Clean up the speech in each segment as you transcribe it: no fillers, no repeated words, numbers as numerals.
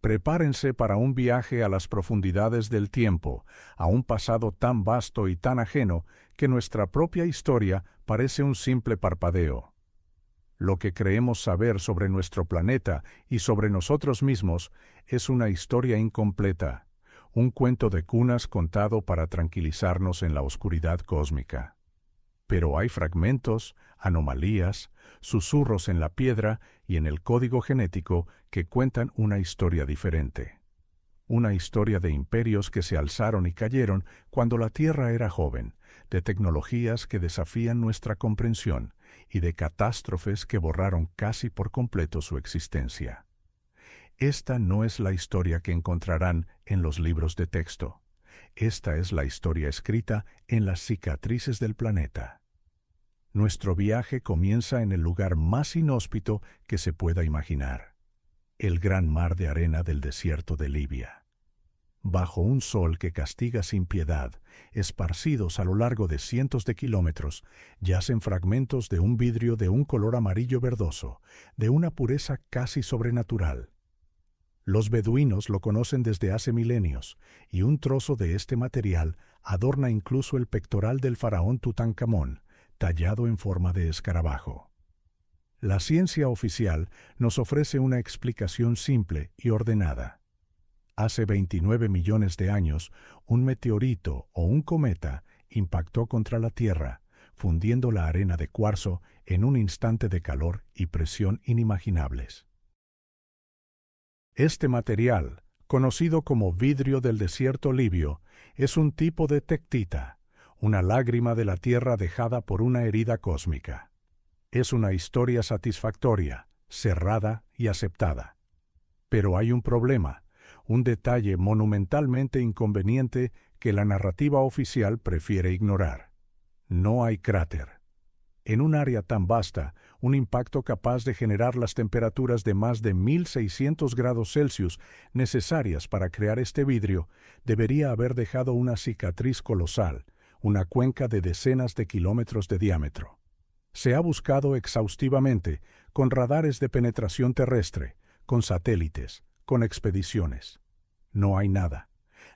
Prepárense para un viaje a las profundidades del tiempo, a un pasado tan vasto y tan ajeno que nuestra propia historia parece un simple parpadeo. Lo que creemos saber sobre nuestro planeta y sobre nosotros mismos es una historia incompleta, un cuento de cunas contado para tranquilizarnos en la oscuridad cósmica. Pero hay fragmentos, anomalías, susurros en la piedra y en el código genético que cuentan una historia diferente. Una historia de imperios que se alzaron y cayeron cuando la Tierra era joven, de tecnologías que desafían nuestra comprensión y de catástrofes que borraron casi por completo su existencia. Esta no es la historia que encontrarán en los libros de texto. Esta es la historia escrita en las cicatrices del planeta. Nuestro viaje comienza en el lugar más inhóspito que se pueda imaginar, el gran mar de arena del desierto de Libia. Bajo un sol que castiga sin piedad, esparcidos a lo largo de cientos de kilómetros, yacen fragmentos de un vidrio de un color amarillo verdoso, de una pureza casi sobrenatural. Los beduinos lo conocen desde hace milenios, y un trozo de este material adorna incluso el pectoral del faraón Tutankamón, tallado en forma de escarabajo. La ciencia oficial nos ofrece una explicación simple y ordenada. Hace 29 millones de años, un meteorito o un cometa impactó contra la Tierra, fundiendo la arena de cuarzo en un instante de calor y presión inimaginables. Este material, conocido como vidrio del desierto libio, es un tipo de tectita, una lágrima de la Tierra dejada por una herida cósmica. Es una historia satisfactoria, cerrada y aceptada. Pero hay un problema, un detalle monumentalmente inconveniente que la narrativa oficial prefiere ignorar. No hay cráter. En un área tan vasta, un impacto capaz de generar las temperaturas de más de 1600 grados Celsius necesarias para crear este vidrio debería haber dejado una cicatriz colosal, una cuenca de decenas de kilómetros de diámetro. Se ha buscado exhaustivamente, con radares de penetración terrestre, con satélites, con expediciones. No hay nada.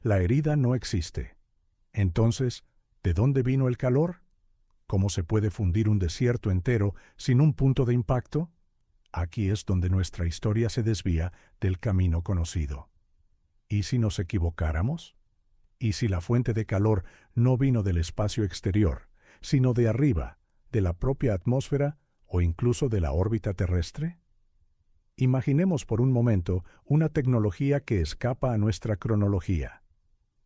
La herida no existe. Entonces, ¿de dónde vino el calor? ¿Cómo se puede fundir un desierto entero sin un punto de impacto? Aquí es donde nuestra historia se desvía del camino conocido. ¿Y si nos equivocáramos? ¿Y si la fuente de calor no vino del espacio exterior, sino de arriba, de la propia atmósfera o incluso de la órbita terrestre? Imaginemos por un momento una tecnología que escapa a nuestra cronología,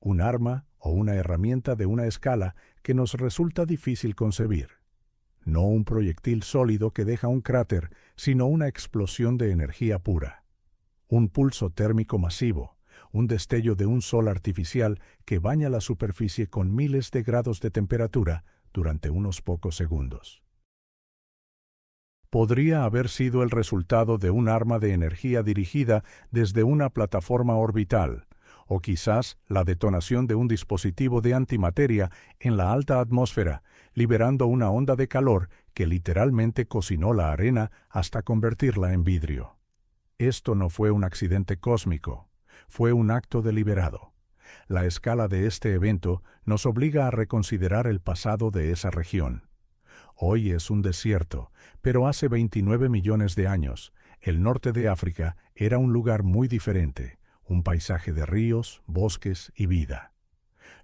un arma o una herramienta de una escala que nos resulta difícil concebir. No un proyectil sólido que deja un cráter, sino una explosión de energía pura. Un pulso térmico masivo, un destello de un sol artificial que baña la superficie con miles de grados de temperatura durante unos pocos segundos. Podría haber sido el resultado de un arma de energía dirigida desde una plataforma orbital, o quizás la detonación de un dispositivo de antimateria en la alta atmósfera, liberando una onda de calor que literalmente cocinó la arena hasta convertirla en vidrio. Esto no fue un accidente cósmico, fue un acto deliberado. La escala de este evento nos obliga a reconsiderar el pasado de esa región. Hoy es un desierto, pero hace 29 millones de años, el norte de África era un lugar muy diferente, un paisaje de ríos, bosques y vida.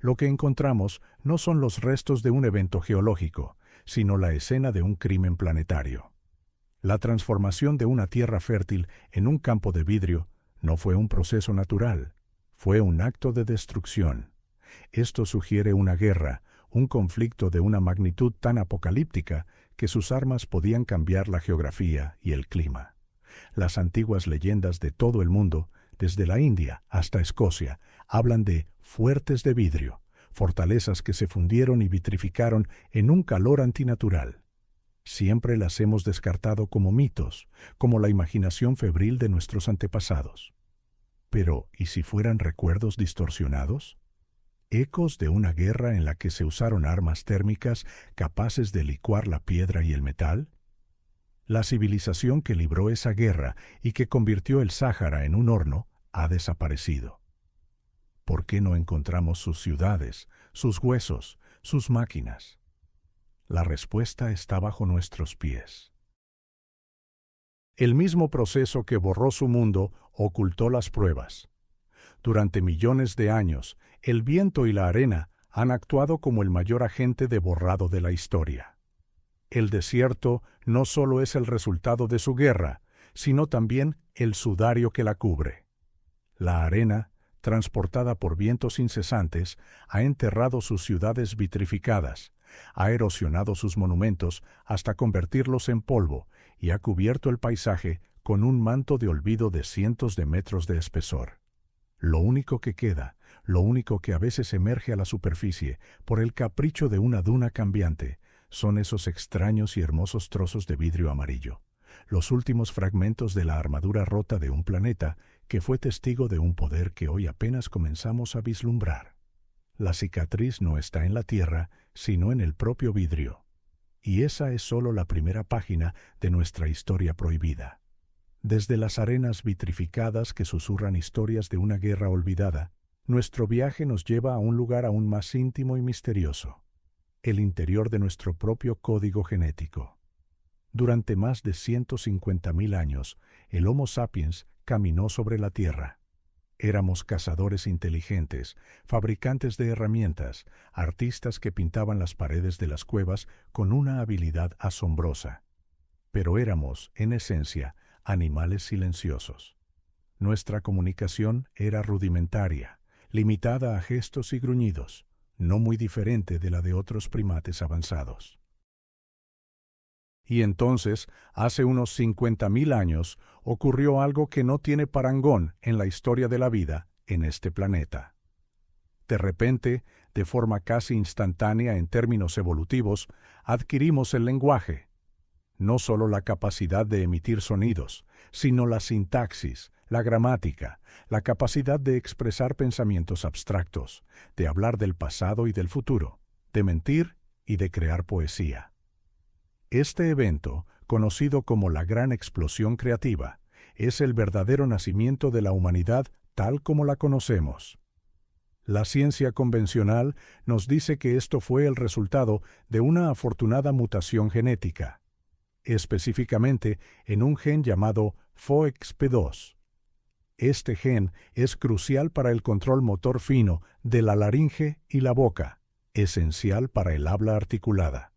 Lo que encontramos no son los restos de un evento geológico, sino la escena de un crimen planetario. La transformación de una tierra fértil en un campo de vidrio no fue un proceso natural, fue un acto de destrucción. Esto sugiere una guerra, un conflicto de una magnitud tan apocalíptica que sus armas podían cambiar la geografía y el clima. Las antiguas leyendas de todo el mundo, desde la India hasta Escocia, hablan de fuertes de vidrio, fortalezas que se fundieron y vitrificaron en un calor antinatural. Siempre las hemos descartado como mitos, como la imaginación febril de nuestros antepasados. Pero, ¿y si fueran recuerdos distorsionados? ¿Ecos de una guerra en la que se usaron armas térmicas capaces de licuar la piedra y el metal? La civilización que libró esa guerra y que convirtió el Sáhara en un horno ha desaparecido. ¿Por qué no encontramos sus ciudades, sus huesos, sus máquinas? La respuesta está bajo nuestros pies. El mismo proceso que borró su mundo ocultó las pruebas. Durante millones de años, el viento y la arena han actuado como el mayor agente de borrado de la historia. El desierto no solo es el resultado de su guerra, sino también el sudario que la cubre. La arena, transportada por vientos incesantes, ha enterrado sus ciudades vitrificadas, ha erosionado sus monumentos hasta convertirlos en polvo y ha cubierto el paisaje con un manto de olvido de cientos de metros de espesor. Lo único que queda, lo único que a veces emerge a la superficie por el capricho de una duna cambiante, son esos extraños y hermosos trozos de vidrio amarillo, los últimos fragmentos de la armadura rota de un planeta que fue testigo de un poder que hoy apenas comenzamos a vislumbrar. La cicatriz no está en la tierra, sino en el propio vidrio. Y esa es solo la primera página de nuestra historia prohibida. Desde las arenas vitrificadas que susurran historias de una guerra olvidada, nuestro viaje nos lleva a un lugar aún más íntimo y misterioso, el interior de nuestro propio código genético. Durante más de 150.000 años, el Homo sapiens caminó sobre la Tierra. Éramos cazadores inteligentes, fabricantes de herramientas, artistas que pintaban las paredes de las cuevas con una habilidad asombrosa. Pero éramos, en esencia, animales silenciosos. Nuestra comunicación era rudimentaria, limitada a gestos y gruñidos, no muy diferente de la de otros primates avanzados. Y entonces, hace unos 50.000 años, ocurrió algo que no tiene parangón en la historia de la vida en este planeta. De repente, de forma casi instantánea en términos evolutivos, adquirimos el lenguaje. No solo la capacidad de emitir sonidos, sino la sintaxis, la gramática, la capacidad de expresar pensamientos abstractos, de hablar del pasado y del futuro, de mentir y de crear poesía. Este evento, conocido como la Gran Explosión Creativa, es el verdadero nacimiento de la humanidad tal como la conocemos. La ciencia convencional nos dice que esto fue el resultado de una afortunada mutación genética, específicamente en un gen llamado FOXP2. Este gen es crucial para el control motor fino de la laringe y la boca, esencial para el habla articulada.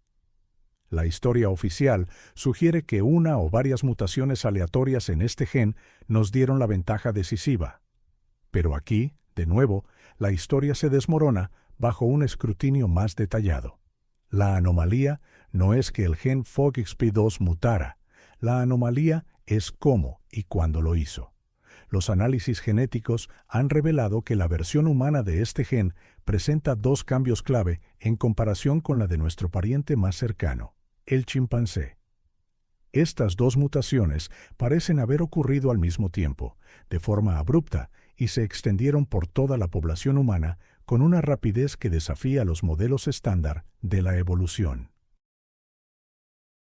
La historia oficial sugiere que una o varias mutaciones aleatorias en este gen nos dieron la ventaja decisiva. Pero aquí, de nuevo, la historia se desmorona bajo un escrutinio más detallado. La anomalía no es que el gen FOXP2 mutara, la anomalía es cómo y cuándo lo hizo. Los análisis genéticos han revelado que la versión humana de este gen presenta dos cambios clave en comparación con la de nuestro pariente más cercano, el chimpancé. Estas dos mutaciones parecen haber ocurrido al mismo tiempo, de forma abrupta, y se extendieron por toda la población humana con una rapidez que desafía los modelos estándar de la evolución.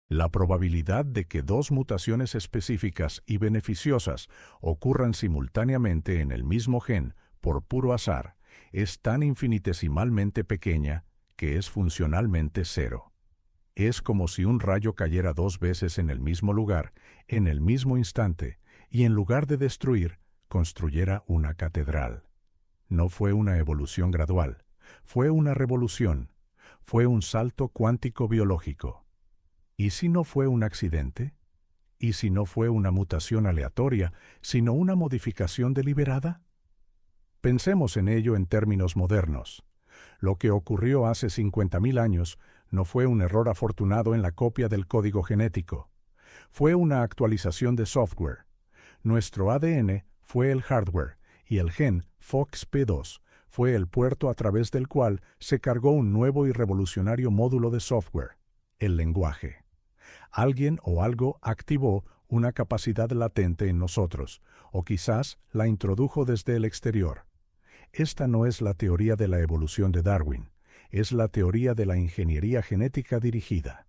La probabilidad de que dos mutaciones específicas y beneficiosas ocurran simultáneamente en el mismo gen por puro azar es tan infinitesimalmente pequeña que es funcionalmente cero. Es como si un rayo cayera dos veces en el mismo lugar, en el mismo instante, y en lugar de destruir, construyera una catedral. No fue una evolución gradual, fue una revolución, fue un salto cuántico biológico. ¿Y si no fue un accidente? ¿Y si no fue una mutación aleatoria, sino una modificación deliberada? Pensemos en ello en términos modernos. Lo que ocurrió hace 50.000 años no fue un error afortunado en la copia del código genético. Fue una actualización de software. Nuestro ADN fue el hardware y el gen FOXP2 fue el puerto a través del cual se cargó un nuevo y revolucionario módulo de software, el lenguaje. Alguien o algo activó una capacidad latente en nosotros, o quizás la introdujo desde el exterior. Esta no es la teoría de la evolución de Darwin, es la teoría de la ingeniería genética dirigida.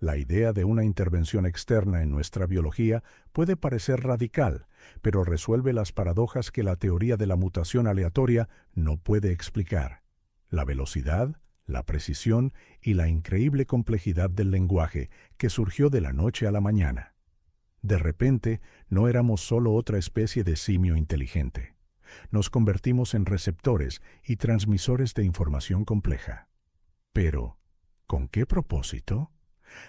La idea de una intervención externa en nuestra biología puede parecer radical, pero resuelve las paradojas que la teoría de la mutación aleatoria no puede explicar. La velocidad, la precisión y la increíble complejidad del lenguaje que surgió de la noche a la mañana. De repente, no éramos solo otra especie de simio inteligente. Nos convertimos en receptores y transmisores de información compleja. Pero, ¿con qué propósito?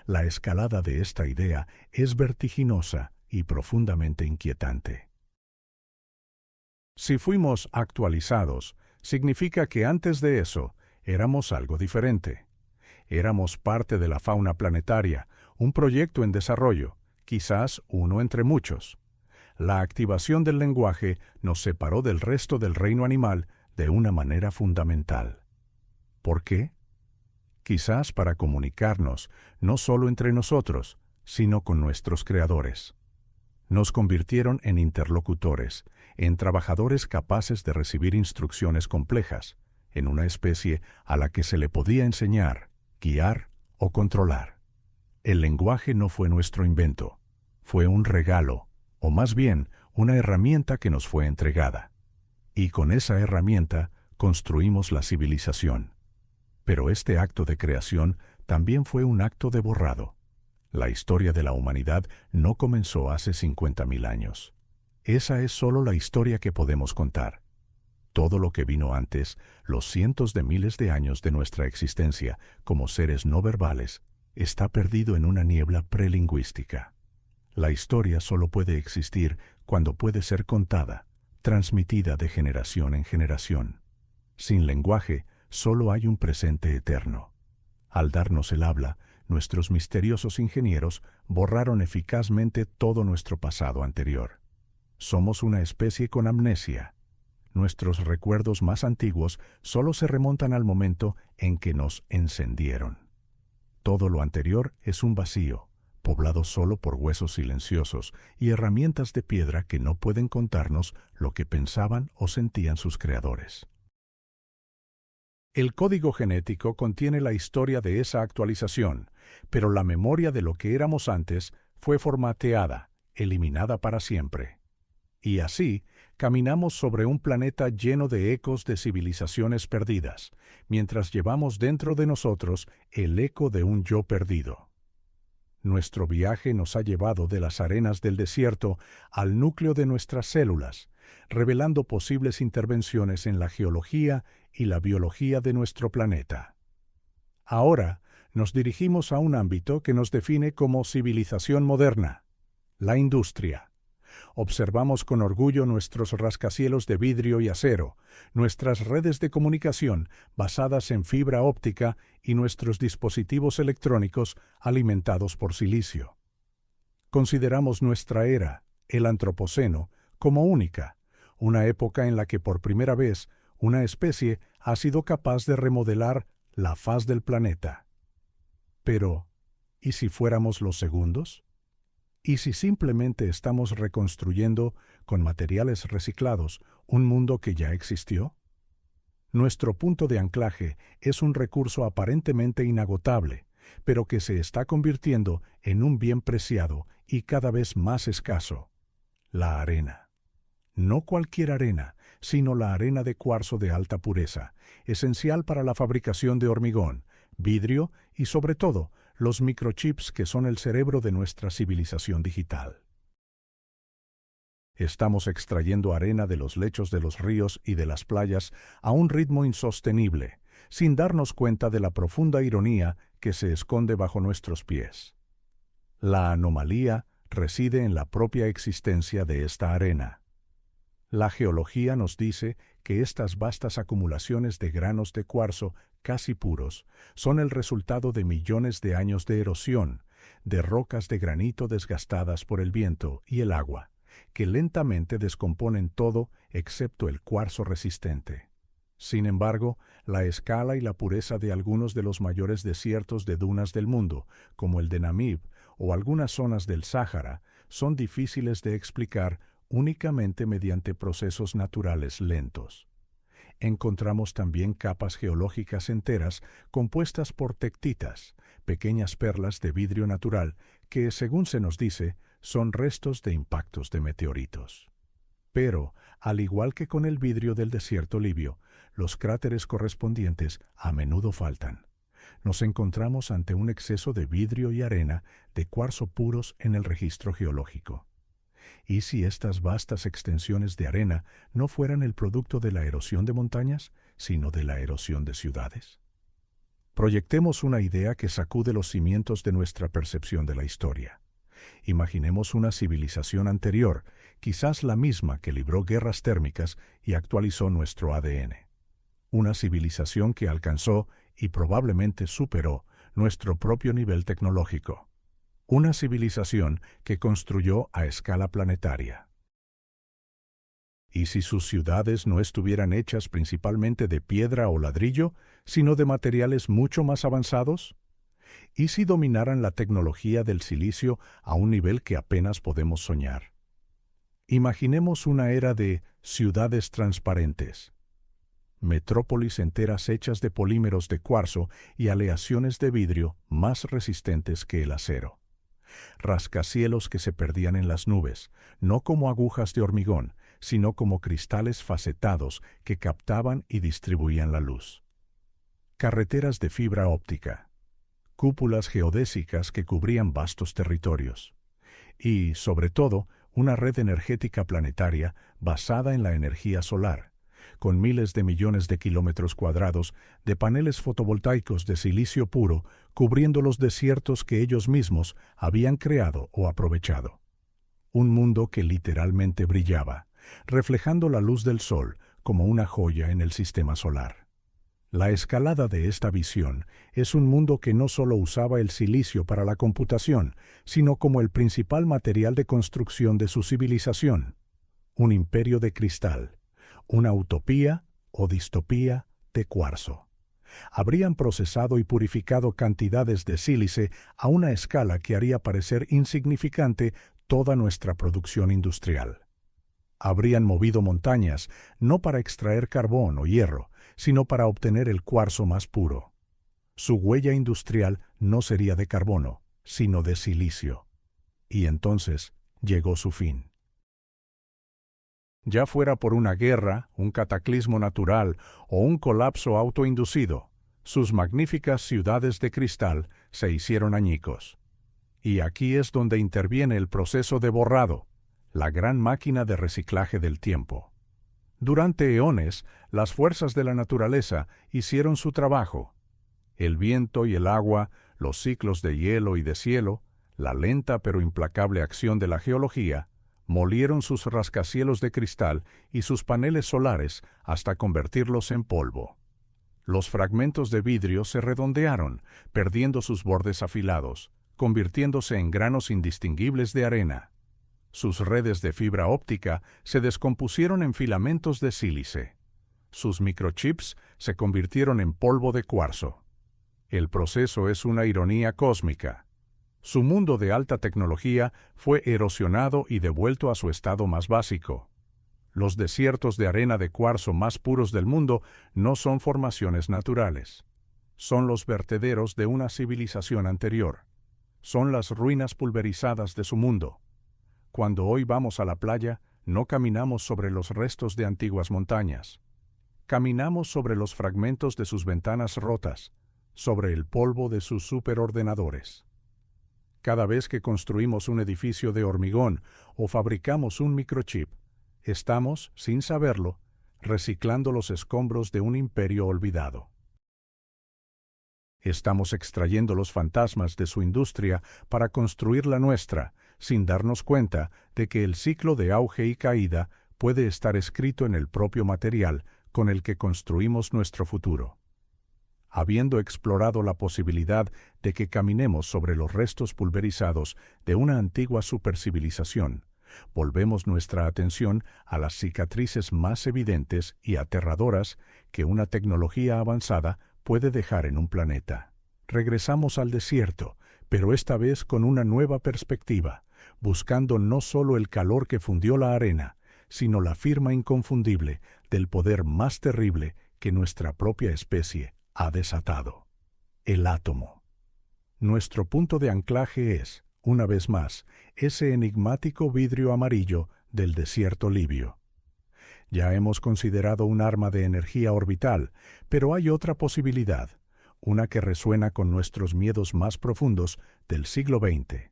La escalada de esta idea es vertiginosa y profundamente inquietante. Si fuimos actualizados, significa que antes de eso éramos algo diferente. Éramos parte de la fauna planetaria, un proyecto en desarrollo, quizás uno entre muchos. La activación del lenguaje nos separó del resto del reino animal de una manera fundamental. ¿Por qué? Quizás para comunicarnos, no solo entre nosotros, sino con nuestros creadores. Nos convirtieron en interlocutores, en trabajadores capaces de recibir instrucciones complejas, en una especie a la que se le podía enseñar, guiar o controlar. El lenguaje no fue nuestro invento, fue un regalo, o más bien, una herramienta que nos fue entregada. Y con esa herramienta construimos la civilización. Pero este acto de creación también fue un acto de borrado. La historia de la humanidad no comenzó hace 50.000 años. Esa es solo la historia que podemos contar. Todo lo que vino antes, los cientos de miles de años de nuestra existencia como seres no verbales, está perdido en una niebla prelingüística. La historia solo puede existir cuando puede ser contada, transmitida de generación en generación. Sin lenguaje, solo hay un presente eterno. Al darnos el habla, nuestros misteriosos ingenieros borraron eficazmente todo nuestro pasado anterior. Somos una especie con amnesia. Nuestros recuerdos más antiguos solo se remontan al momento en que nos encendieron. Todo lo anterior es un vacío, poblado solo por huesos silenciosos y herramientas de piedra que no pueden contarnos lo que pensaban o sentían sus creadores. El código genético contiene la historia de esa actualización, pero la memoria de lo que éramos antes fue formateada, eliminada para siempre. Y así, caminamos sobre un planeta lleno de ecos de civilizaciones perdidas, mientras llevamos dentro de nosotros el eco de un yo perdido. Nuestro viaje nos ha llevado de las arenas del desierto al núcleo de nuestras células, revelando posibles intervenciones en la geología y la biología de nuestro planeta. Ahora nos dirigimos a un ámbito que nos define como civilización moderna, la industria. Observamos con orgullo nuestros rascacielos de vidrio y acero, nuestras redes de comunicación basadas en fibra óptica y nuestros dispositivos electrónicos alimentados por silicio. Consideramos nuestra era, el Antropoceno, como única, una época en la que por primera vez una especie ha sido capaz de remodelar la faz del planeta. Pero, ¿y si fuéramos los segundos? ¿Y si simplemente estamos reconstruyendo, con materiales reciclados, un mundo que ya existió? Nuestro punto de anclaje es un recurso aparentemente inagotable, pero que se está convirtiendo en un bien preciado y cada vez más escaso: la arena. No cualquier arena, sino la arena de cuarzo de alta pureza, esencial para la fabricación de hormigón, vidrio y, sobre todo, los microchips que son el cerebro de nuestra civilización digital. Estamos extrayendo arena de los lechos de los ríos y de las playas a un ritmo insostenible, sin darnos cuenta de la profunda ironía que se esconde bajo nuestros pies. La anomalía reside en la propia existencia de esta arena. La geología nos dice que estas vastas acumulaciones de granos de cuarzo casi puros son el resultado de millones de años de erosión, de rocas de granito desgastadas por el viento y el agua, que lentamente descomponen todo excepto el cuarzo resistente. Sin embargo, la escala y la pureza de algunos de los mayores desiertos de dunas del mundo, como el de Namib o algunas zonas del Sáhara, son difíciles de explicar únicamente mediante procesos naturales lentos. Encontramos también capas geológicas enteras compuestas por tectitas, pequeñas perlas de vidrio natural que, según se nos dice, son restos de impactos de meteoritos. Pero, al igual que con el vidrio del desierto libio, los cráteres correspondientes a menudo faltan. Nos encontramos ante un exceso de vidrio y arena de cuarzo puros en el registro geológico. ¿Y si estas vastas extensiones de arena no fueran el producto de la erosión de montañas, sino de la erosión de ciudades? Proyectemos una idea que sacude los cimientos de nuestra percepción de la historia. Imaginemos una civilización anterior, quizás la misma que libró guerras térmicas y actualizó nuestro ADN. Una civilización que alcanzó y probablemente superó nuestro propio nivel tecnológico. Una civilización que construyó a escala planetaria. ¿Y si sus ciudades no estuvieran hechas principalmente de piedra o ladrillo, sino de materiales mucho más avanzados? ¿Y si dominaran la tecnología del silicio a un nivel que apenas podemos soñar? Imaginemos una era de ciudades transparentes, metrópolis enteras hechas de polímeros de cuarzo y aleaciones de vidrio más resistentes que el acero. Rascacielos que se perdían en las nubes, no como agujas de hormigón, sino como cristales facetados que captaban y distribuían la luz. Carreteras de fibra óptica, cúpulas geodésicas que cubrían vastos territorios, y, sobre todo, una red energética planetaria basada en la energía solar, con miles de millones de kilómetros cuadrados de paneles fotovoltaicos de silicio puro cubriendo los desiertos que ellos mismos habían creado o aprovechado. Un mundo que literalmente brillaba, reflejando la luz del sol como una joya en el sistema solar. La escalada de esta visión es un mundo que no solo usaba el silicio para la computación, sino como el principal material de construcción de su civilización. Un imperio de cristal, una utopía o distopía de cuarzo. Habrían procesado y purificado cantidades de sílice a una escala que haría parecer insignificante toda nuestra producción industrial. Habrían movido montañas no para extraer carbón o hierro, sino para obtener el cuarzo más puro. Su huella industrial no sería de carbono, sino de silicio. Y entonces llegó su fin. Ya fuera por una guerra, un cataclismo natural o un colapso autoinducido, sus magníficas ciudades de cristal se hicieron añicos. Y aquí es donde interviene el proceso de borrado, la gran máquina de reciclaje del tiempo. Durante eones, las fuerzas de la naturaleza hicieron su trabajo. El viento y el agua, los ciclos de hielo y de cielo, la lenta pero implacable acción de la geología, molieron sus rascacielos de cristal y sus paneles solares hasta convertirlos en polvo. Los fragmentos de vidrio se redondearon, perdiendo sus bordes afilados, convirtiéndose en granos indistinguibles de arena. Sus redes de fibra óptica se descompusieron en filamentos de sílice. Sus microchips se convirtieron en polvo de cuarzo. El proceso es una ironía cósmica. Su mundo de alta tecnología fue erosionado y devuelto a su estado más básico. Los desiertos de arena de cuarzo más puros del mundo no son formaciones naturales. Son los vertederos de una civilización anterior. Son las ruinas pulverizadas de su mundo. Cuando hoy vamos a la playa, no caminamos sobre los restos de antiguas montañas. Caminamos sobre los fragmentos de sus ventanas rotas, sobre el polvo de sus superordenadores. Cada vez que construimos un edificio de hormigón o fabricamos un microchip, estamos, sin saberlo, reciclando los escombros de un imperio olvidado. Estamos extrayendo los fantasmas de su industria para construir la nuestra, sin darnos cuenta de que el ciclo de auge y caída puede estar escrito en el propio material con el que construimos nuestro futuro. Habiendo explorado la posibilidad de que caminemos sobre los restos pulverizados de una antigua supercivilización, volvemos nuestra atención a las cicatrices más evidentes y aterradoras que una tecnología avanzada puede dejar en un planeta. Regresamos al desierto, pero esta vez con una nueva perspectiva, buscando no solo el calor que fundió la arena, sino la firma inconfundible del poder más terrible que nuestra propia especie ha desatado: el átomo. Nuestro punto de anclaje es, una vez más, ese enigmático vidrio amarillo del desierto libio. Ya hemos considerado un arma de energía orbital, pero hay otra posibilidad, una que resuena con nuestros miedos más profundos del siglo XX.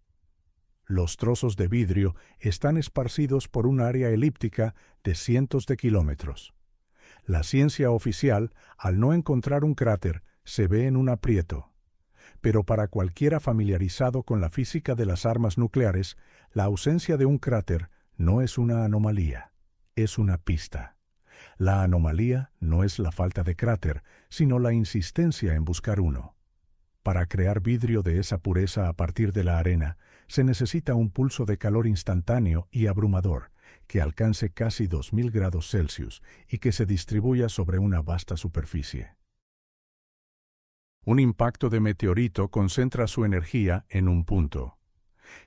Los trozos de vidrio están esparcidos por un área elíptica de cientos de kilómetros. La ciencia oficial, al no encontrar un cráter, se ve en un aprieto. Pero para cualquiera familiarizado con la física de las armas nucleares, la ausencia de un cráter no es una anomalía, es una pista. La anomalía no es la falta de cráter, sino la insistencia en buscar uno. Para crear vidrio de esa pureza a partir de la arena, se necesita un pulso de calor instantáneo y abrumador, que alcance casi 2000 grados Celsius y que se distribuya sobre una vasta superficie. Un impacto de meteorito concentra su energía en un punto.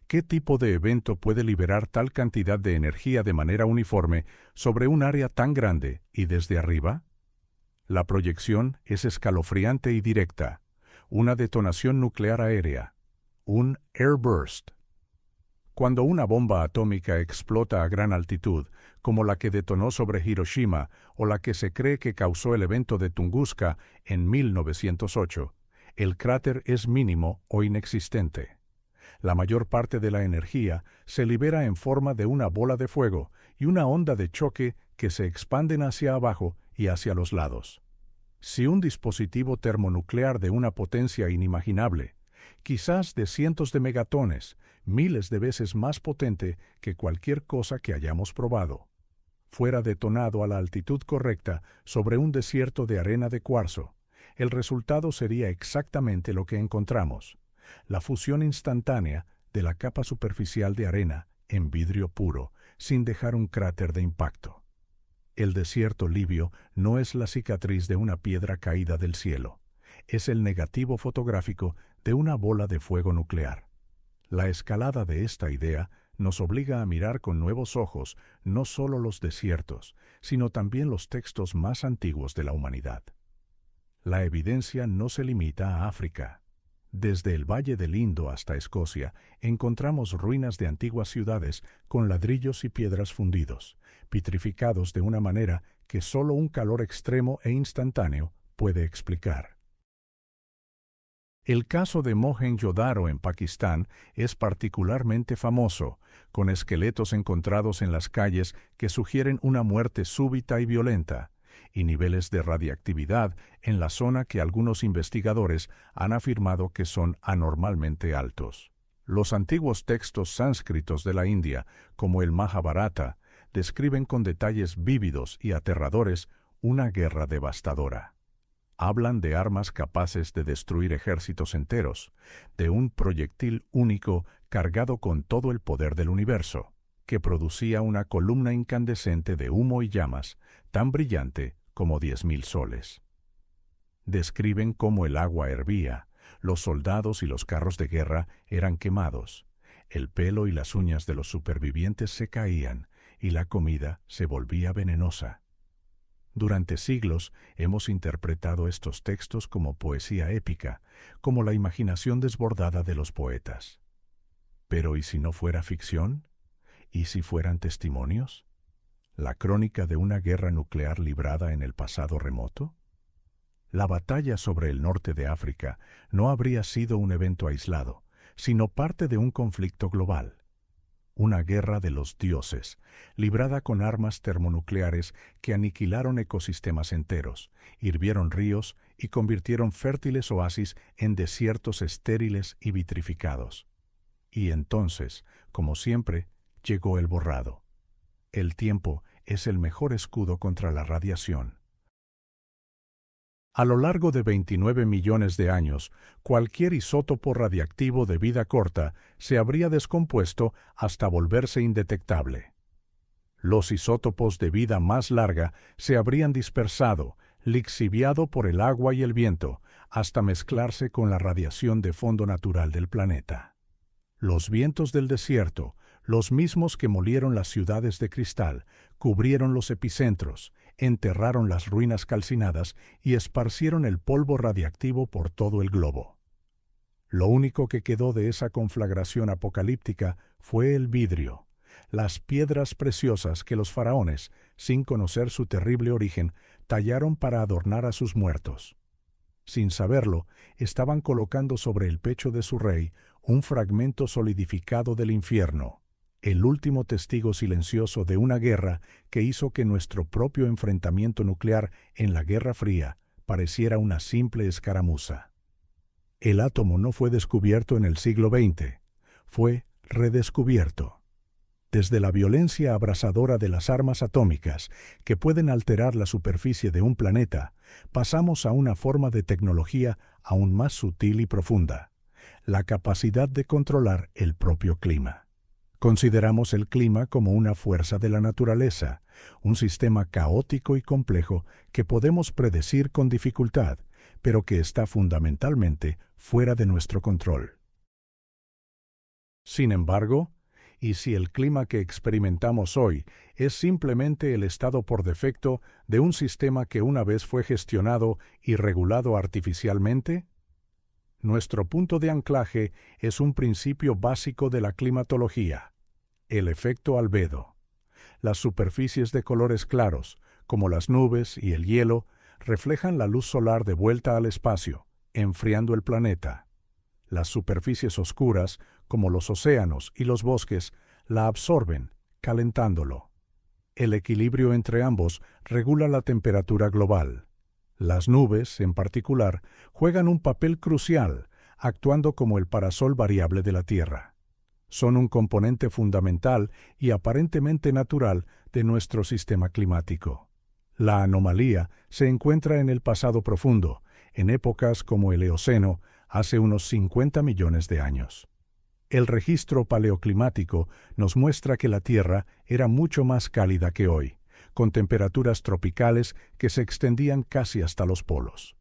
¿Qué tipo de evento puede liberar tal cantidad de energía de manera uniforme sobre un área tan grande y desde arriba? La proyección es escalofriante y directa, una detonación nuclear aérea, un airburst. Cuando una bomba atómica explota a gran altitud, como la que detonó sobre Hiroshima o la que se cree que causó el evento de Tunguska en 1908, el cráter es mínimo o inexistente. La mayor parte de la energía se libera en forma de una bola de fuego y una onda de choque que se expanden hacia abajo y hacia los lados. Si un dispositivo termonuclear de una potencia inimaginable, quizás de cientos de megatones, miles de veces más potente que cualquier cosa que hayamos probado, fuera detonado a la altitud correcta sobre un desierto de arena de cuarzo, el resultado sería exactamente lo que encontramos: la fusión instantánea de la capa superficial de arena en vidrio puro, sin dejar un cráter de impacto. El desierto libio no es la cicatriz de una piedra caída del cielo, es el negativo fotográfico de una bola de fuego nuclear. La escalada de esta idea nos obliga a mirar con nuevos ojos no solo los desiertos, sino también los textos más antiguos de la humanidad. La evidencia no se limita a África. Desde el Valle del Indo hasta Escocia encontramos ruinas de antiguas ciudades con ladrillos y piedras fundidos, vitrificados de una manera que solo un calor extremo e instantáneo puede explicar. El caso de Mohenjo-Daro en Pakistán es particularmente famoso, con esqueletos encontrados en las calles que sugieren una muerte súbita y violenta, y niveles de radiactividad en la zona que algunos investigadores han afirmado que son anormalmente altos. Los antiguos textos sánscritos de la India, como el Mahabharata, describen con detalles vívidos y aterradores una guerra devastadora. Hablan de armas capaces de destruir ejércitos enteros, de un proyectil único cargado con todo el poder del universo, que producía una columna incandescente de humo y llamas, tan brillante como 10.000 soles. Describen cómo el agua hervía, los soldados y los carros de guerra eran quemados, el pelo y las uñas de los supervivientes se caían y la comida se volvía venenosa. Durante siglos hemos interpretado estos textos como poesía épica, como la imaginación desbordada de los poetas. Pero ¿y si no fuera ficción? ¿Y si fueran testimonios? ¿La crónica de una guerra nuclear librada en el pasado remoto? La batalla sobre el norte de África no habría sido un evento aislado, sino parte de un conflicto global. Una guerra de los dioses, librada con armas termonucleares que aniquilaron ecosistemas enteros, hirvieron ríos y convirtieron fértiles oasis en desiertos estériles y vitrificados. Y entonces, como siempre, llegó el borrado. El tiempo es el mejor escudo contra la radiación. A lo largo de 29 millones de años, cualquier isótopo radiactivo de vida corta se habría descompuesto hasta volverse indetectable. Los isótopos de vida más larga se habrían dispersado, lixiviado por el agua y el viento, hasta mezclarse con la radiación de fondo natural del planeta. Los vientos del desierto, los mismos que molieron las ciudades de cristal, cubrieron los epicentros, enterraron las ruinas calcinadas y esparcieron el polvo radiactivo por todo el globo. Lo único que quedó de esa conflagración apocalíptica fue el vidrio, las piedras preciosas que los faraones, sin conocer su terrible origen, tallaron para adornar a sus muertos. Sin saberlo, estaban colocando sobre el pecho de su rey un fragmento solidificado del infierno, el último testigo silencioso de una guerra que hizo que nuestro propio enfrentamiento nuclear en la Guerra Fría pareciera una simple escaramuza. El átomo no fue descubierto en el siglo XX, fue redescubierto. Desde la violencia abrasadora de las armas atómicas, que pueden alterar la superficie de un planeta, pasamos a una forma de tecnología aún más sutil y profunda, la capacidad de controlar el propio clima. Consideramos el clima como una fuerza de la naturaleza, un sistema caótico y complejo que podemos predecir con dificultad, pero que está fundamentalmente fuera de nuestro control. Sin embargo, ¿y si el clima que experimentamos hoy es simplemente el estado por defecto de un sistema que una vez fue gestionado y regulado artificialmente? Nuestro punto de anclaje es un principio básico de la climatología, el efecto albedo. Las superficies de colores claros, como las nubes y el hielo, reflejan la luz solar de vuelta al espacio, enfriando el planeta. Las superficies oscuras, como los océanos y los bosques, la absorben, calentándolo. El equilibrio entre ambos regula la temperatura global. Las nubes, en particular, juegan un papel crucial, actuando como el parasol variable de la Tierra. Son un componente fundamental y aparentemente natural de nuestro sistema climático. La anomalía se encuentra en el pasado profundo, en épocas como el Eoceno, hace unos 50 millones de años. El registro paleoclimático nos muestra que la Tierra era mucho más cálida que hoy, con temperaturas tropicales que se extendían casi hasta los polos.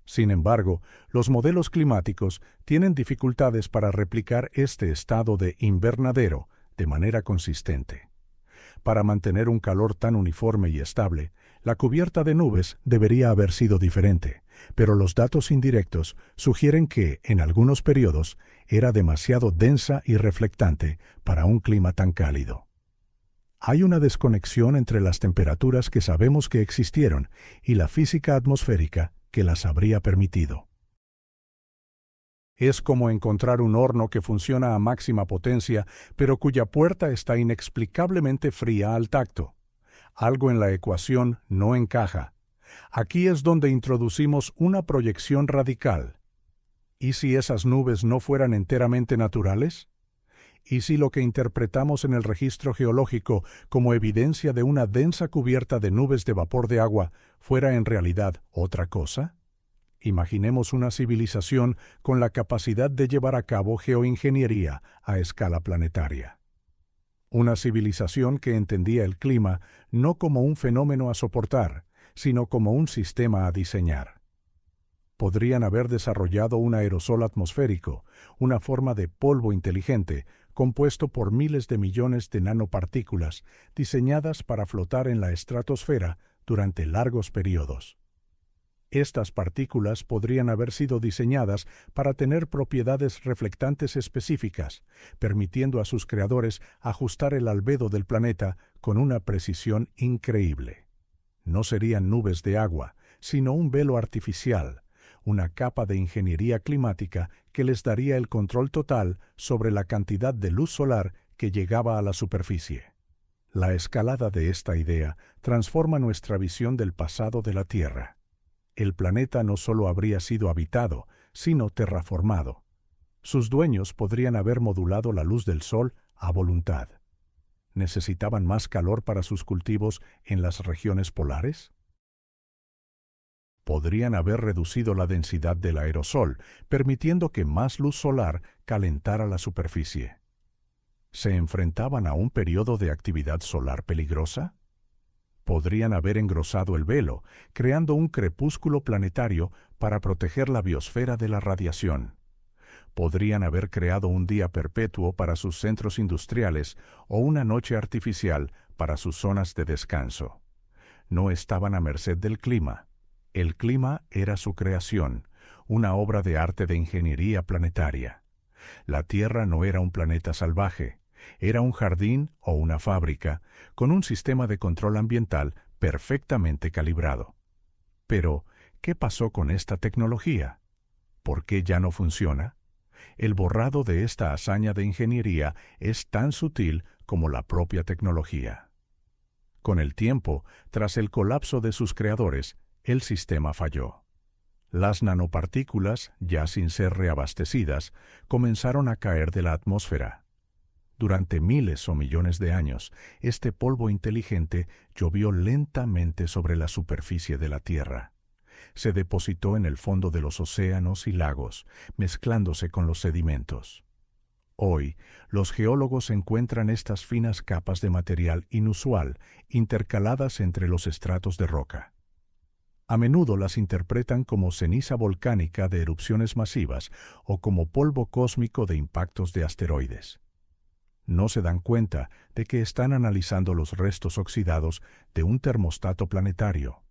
Sin embargo, los modelos climáticos tienen dificultades para replicar este estado de invernadero de manera consistente. Para mantener un calor tan uniforme y estable, la cubierta de nubes debería haber sido diferente, pero los datos indirectos sugieren que, en algunos periodos, era demasiado densa y reflectante para un clima tan cálido. Hay una desconexión entre las temperaturas que sabemos que existieron y la física atmosférica que las habría permitido. Es como encontrar un horno que funciona a máxima potencia, pero cuya puerta está inexplicablemente fría al tacto. Algo en la ecuación no encaja. Aquí es donde introducimos una proyección radical. ¿Y si esas nubes no fueran enteramente naturales? ¿Y si lo que interpretamos en el registro geológico como evidencia de una densa cubierta de nubes de vapor de agua fuera en realidad otra cosa? Imaginemos una civilización con la capacidad de llevar a cabo geoingeniería a escala planetaria. Una civilización que entendía el clima no como un fenómeno a soportar, sino como un sistema a diseñar. Podrían haber desarrollado un aerosol atmosférico, una forma de polvo inteligente, compuesto por miles de millones de nanopartículas, diseñadas para flotar en la estratosfera durante largos periodos. Estas partículas podrían haber sido diseñadas para tener propiedades reflectantes específicas, permitiendo a sus creadores ajustar el albedo del planeta con una precisión increíble. No serían nubes de agua, sino un velo artificial, una capa de ingeniería climática que les daría el control total sobre la cantidad de luz solar que llegaba a la superficie. La escalada de esta idea transforma nuestra visión del pasado de la Tierra. El planeta no solo habría sido habitado, sino terraformado. Sus dueños podrían haber modulado la luz del sol a voluntad. ¿Necesitaban más calor para sus cultivos en las regiones polares? Podrían haber reducido la densidad del aerosol, permitiendo que más luz solar calentara la superficie. ¿Se enfrentaban a un periodo de actividad solar peligrosa? Podrían haber engrosado el velo, creando un crepúsculo planetario para proteger la biosfera de la radiación. Podrían haber creado un día perpetuo para sus centros industriales o una noche artificial para sus zonas de descanso. No estaban a merced del clima. El clima era su creación, una obra de arte de ingeniería planetaria. La Tierra no era un planeta salvaje, era un jardín o una fábrica, con un sistema de control ambiental perfectamente calibrado. Pero, ¿qué pasó con esta tecnología? ¿Por qué ya no funciona? El borrado de esta hazaña de ingeniería es tan sutil como la propia tecnología. Con el tiempo, tras el colapso de sus creadores, el sistema falló. Las nanopartículas, ya sin ser reabastecidas, comenzaron a caer de la atmósfera. Durante miles o millones de años, este polvo inteligente llovió lentamente sobre la superficie de la Tierra. Se depositó en el fondo de los océanos y lagos, mezclándose con los sedimentos. Hoy, los geólogos encuentran estas finas capas de material inusual intercaladas entre los estratos de roca. A menudo las interpretan como ceniza volcánica de erupciones masivas o como polvo cósmico de impactos de asteroides. No se dan cuenta de que están analizando los restos oxidados de un termostato planetario.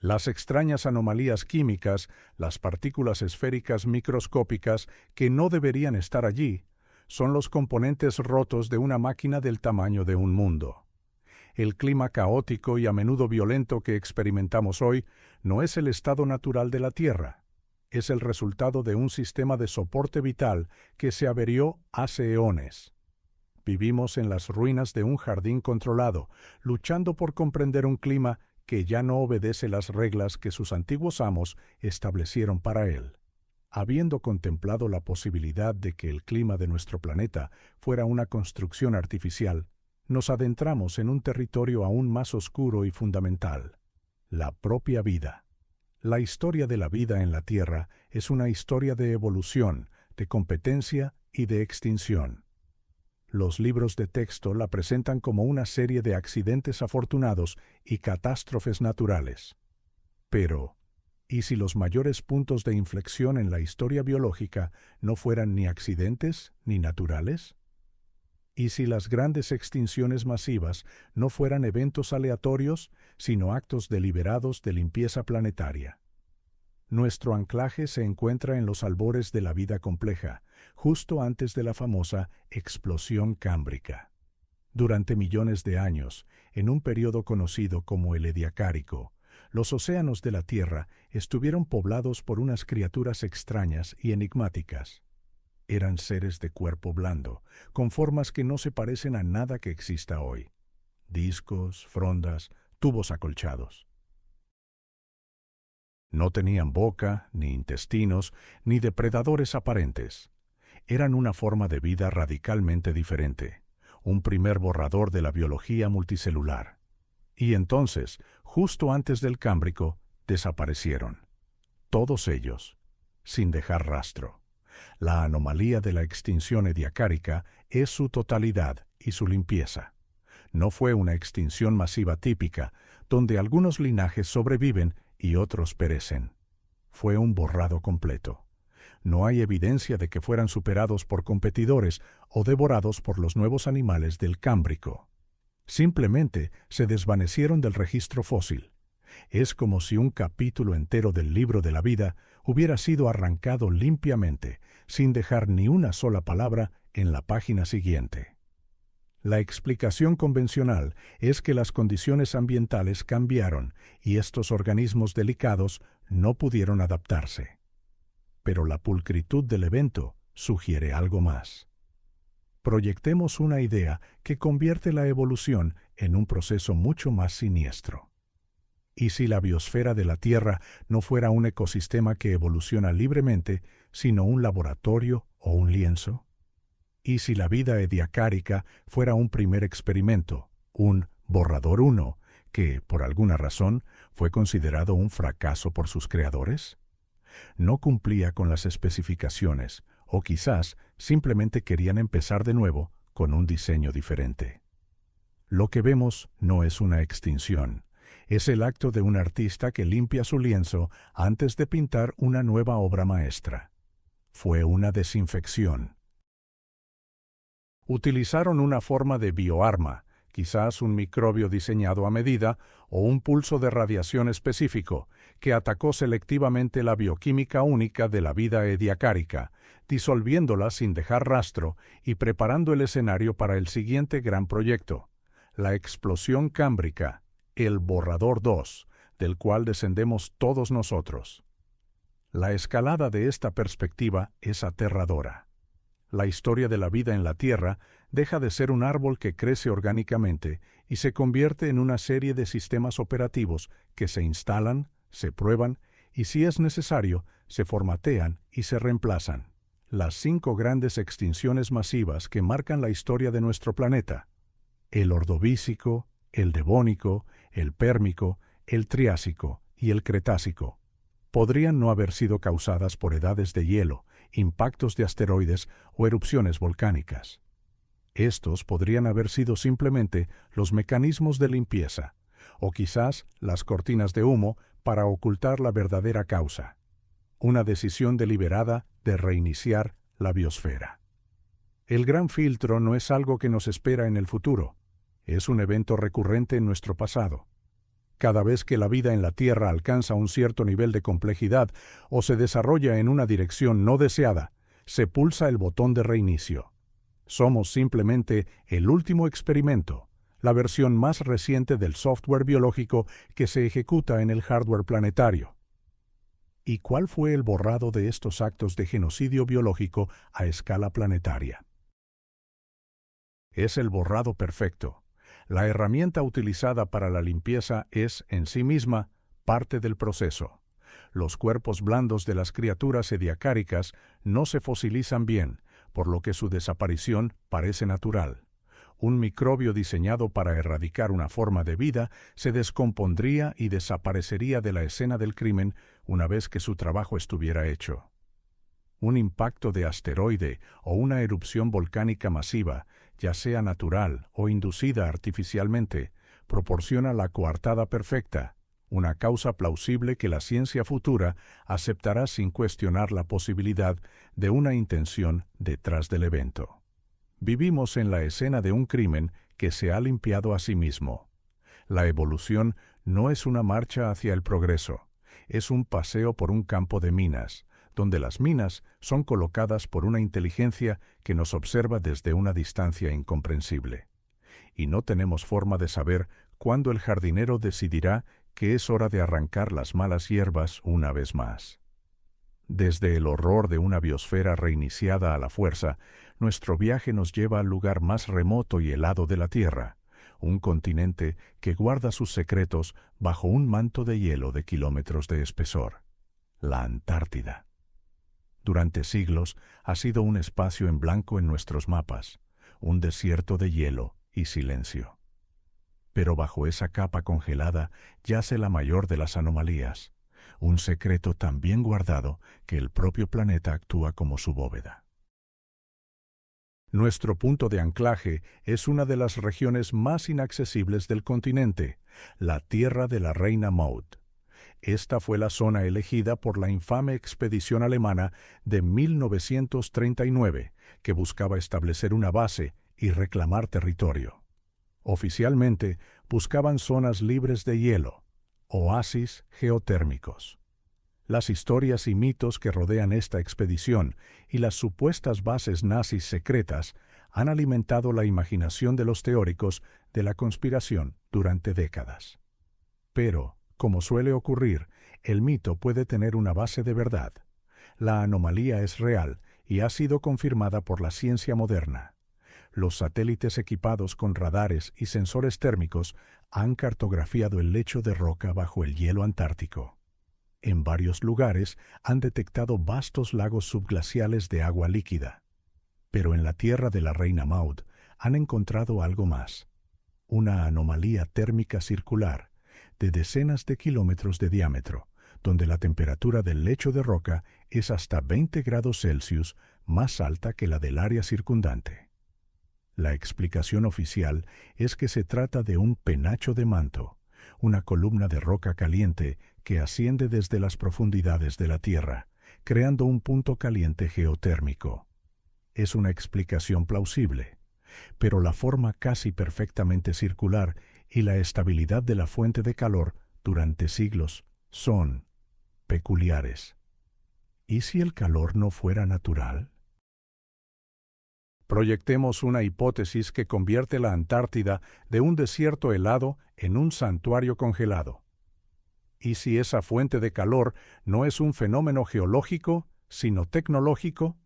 Las extrañas anomalías químicas, las partículas esféricas microscópicas que no deberían estar allí, son los componentes rotos de una máquina del tamaño de un mundo. El clima caótico y a menudo violento que experimentamos hoy no es el estado natural de la Tierra. Es el resultado de un sistema de soporte vital que se averió hace eones. Vivimos en las ruinas de un jardín controlado, luchando por comprender un clima que ya no obedece las reglas que sus antiguos amos establecieron para él. Habiendo contemplado la posibilidad de que el clima de nuestro planeta fuera una construcción artificial, nos adentramos en un territorio aún más oscuro y fundamental: la propia vida. La historia de la vida en la Tierra es una historia de evolución, de competencia y de extinción. Los libros de texto la presentan como una serie de accidentes afortunados y catástrofes naturales. Pero, ¿y si los mayores puntos de inflexión en la historia biológica no fueran ni accidentes ni naturales? ¿Y si las grandes extinciones masivas no fueran eventos aleatorios, sino actos deliberados de limpieza planetaria? Nuestro anclaje se encuentra en los albores de la vida compleja, justo antes de la famosa explosión cámbrica. Durante millones de años, en un periodo conocido como el Ediacárico, los océanos de la Tierra estuvieron poblados por unas criaturas extrañas y enigmáticas. Eran seres de cuerpo blando, con formas que no se parecen a nada que exista hoy. Discos, frondas, tubos acolchados. No tenían boca, ni intestinos, ni depredadores aparentes. Eran una forma de vida radicalmente diferente, un primer borrador de la biología multicelular. Y entonces, justo antes del Cámbrico, desaparecieron. Todos ellos, sin dejar rastro. La anomalía de la extinción ediacárica es su totalidad y su limpieza. No fue una extinción masiva típica, donde algunos linajes sobreviven y otros perecen. Fue un borrado completo. No hay evidencia de que fueran superados por competidores o devorados por los nuevos animales del Cámbrico. Simplemente se desvanecieron del registro fósil. Es como si un capítulo entero del libro de la vida hubiera sido arrancado limpiamente, sin dejar ni una sola palabra en la página siguiente. La explicación convencional es que las condiciones ambientales cambiaron y estos organismos delicados no pudieron adaptarse. Pero la pulcritud del evento sugiere algo más. Proyectemos una idea que convierte la evolución en un proceso mucho más siniestro. ¿Y si la biosfera de la Tierra no fuera un ecosistema que evoluciona libremente, sino un laboratorio o un lienzo? ¿Y si la vida ediacárica fuera un primer experimento, un borrador 1, que, por alguna razón, fue considerado un fracaso por sus creadores? No cumplía con las especificaciones, o quizás simplemente querían empezar de nuevo con un diseño diferente. Lo que vemos no es una extinción. Es el acto de un artista que limpia su lienzo antes de pintar una nueva obra maestra. fue una desinfección. Utilizaron una forma de bioarma, quizás un microbio diseñado a medida o un pulso de radiación específico, que atacó selectivamente la bioquímica única de la vida ediacárica, disolviéndola sin dejar rastro y preparando el escenario para el siguiente gran proyecto, la explosión cámbrica, el borrador 2, del cual descendemos todos nosotros. La escalada de esta perspectiva es aterradora. La historia de la vida en la Tierra deja de ser un árbol que crece orgánicamente y se convierte en una serie de sistemas operativos que se instalan, se prueban y, si es necesario, se formatean y se reemplazan. Las 5 grandes extinciones masivas que marcan la historia de nuestro planeta: el Ordovícico, el Devónico, el Pérmico, el Triásico y el Cretácico, podrían no haber sido causadas por edades de hielo, impactos de asteroides o erupciones volcánicas. Estos podrían haber sido simplemente los mecanismos de limpieza, o quizás las cortinas de humo para ocultar la verdadera causa: una decisión deliberada de reiniciar la biosfera. El gran filtro no es algo que nos espera en el futuro, es un evento recurrente en nuestro pasado. Cada vez que la vida en la Tierra alcanza un cierto nivel de complejidad o se desarrolla en una dirección no deseada, se pulsa el botón de reinicio. Somos simplemente el último experimento, la versión más reciente del software biológico que se ejecuta en el hardware planetario. ¿Y cuál fue el borrado de estos actos de genocidio biológico a escala planetaria? Es el borrado perfecto. La herramienta utilizada para la limpieza es, en sí misma, parte del proceso. Los cuerpos blandos de las criaturas ediacáricas no se fosilizan bien, por lo que su desaparición parece natural. Un microbio diseñado para erradicar una forma de vida se descompondría y desaparecería de la escena del crimen una vez que su trabajo estuviera hecho. Un impacto de asteroide o una erupción volcánica masiva, ya sea natural o inducida artificialmente, proporciona la coartada perfecta, una causa plausible que la ciencia futura aceptará sin cuestionar la posibilidad de una intención detrás del evento. Vivimos en la escena de un crimen que se ha limpiado a sí mismo. La evolución no es una marcha hacia el progreso, es un paseo por un campo de minas, donde las minas son colocadas por una inteligencia que nos observa desde una distancia incomprensible. Y no tenemos forma de saber cuándo el jardinero decidirá que es hora de arrancar las malas hierbas una vez más. Desde el horror de una biosfera reiniciada a la fuerza, nuestro viaje nos lleva al lugar más remoto y helado de la Tierra, un continente que guarda sus secretos bajo un manto de hielo de kilómetros de espesor: la Antártida. Durante siglos ha sido un espacio en blanco en nuestros mapas, un desierto de hielo y silencio. Pero bajo esa capa congelada yace la mayor de las anomalías, un secreto tan bien guardado que el propio planeta actúa como su bóveda. Nuestro punto de anclaje es una de las regiones más inaccesibles del continente, la Tierra de la Reina Maud. Esta fue la zona elegida por la infame expedición alemana de 1939, que buscaba establecer una base y reclamar territorio. Oficialmente, buscaban zonas libres de hielo, oasis geotérmicos. Las historias y mitos que rodean esta expedición y las supuestas bases nazis secretas han alimentado la imaginación de los teóricos de la conspiración durante décadas. Pero, como suele ocurrir, el mito puede tener una base de verdad. La anomalía es real y ha sido confirmada por la ciencia moderna. Los satélites equipados con radares y sensores térmicos han cartografiado el lecho de roca bajo el hielo antártico. En varios lugares han detectado vastos lagos subglaciales de agua líquida. Pero en la Tierra de la Reina Maud han encontrado algo más: una anomalía térmica circular de decenas de kilómetros de diámetro, donde la temperatura del lecho de roca es hasta 20 grados Celsius más alta que la del área circundante. La explicación oficial es que se trata de un penacho de manto, una columna de roca caliente que asciende desde las profundidades de la Tierra creando un punto caliente geotérmico. Es una explicación plausible, pero la forma casi perfectamente circular y la estabilidad de la fuente de calor durante siglos son peculiares. ¿Y si el calor no fuera natural? Proyectemos una hipótesis que convierte la Antártida de un desierto helado en un santuario congelado. ¿Y si esa fuente de calor no es un fenómeno geológico, sino tecnológico?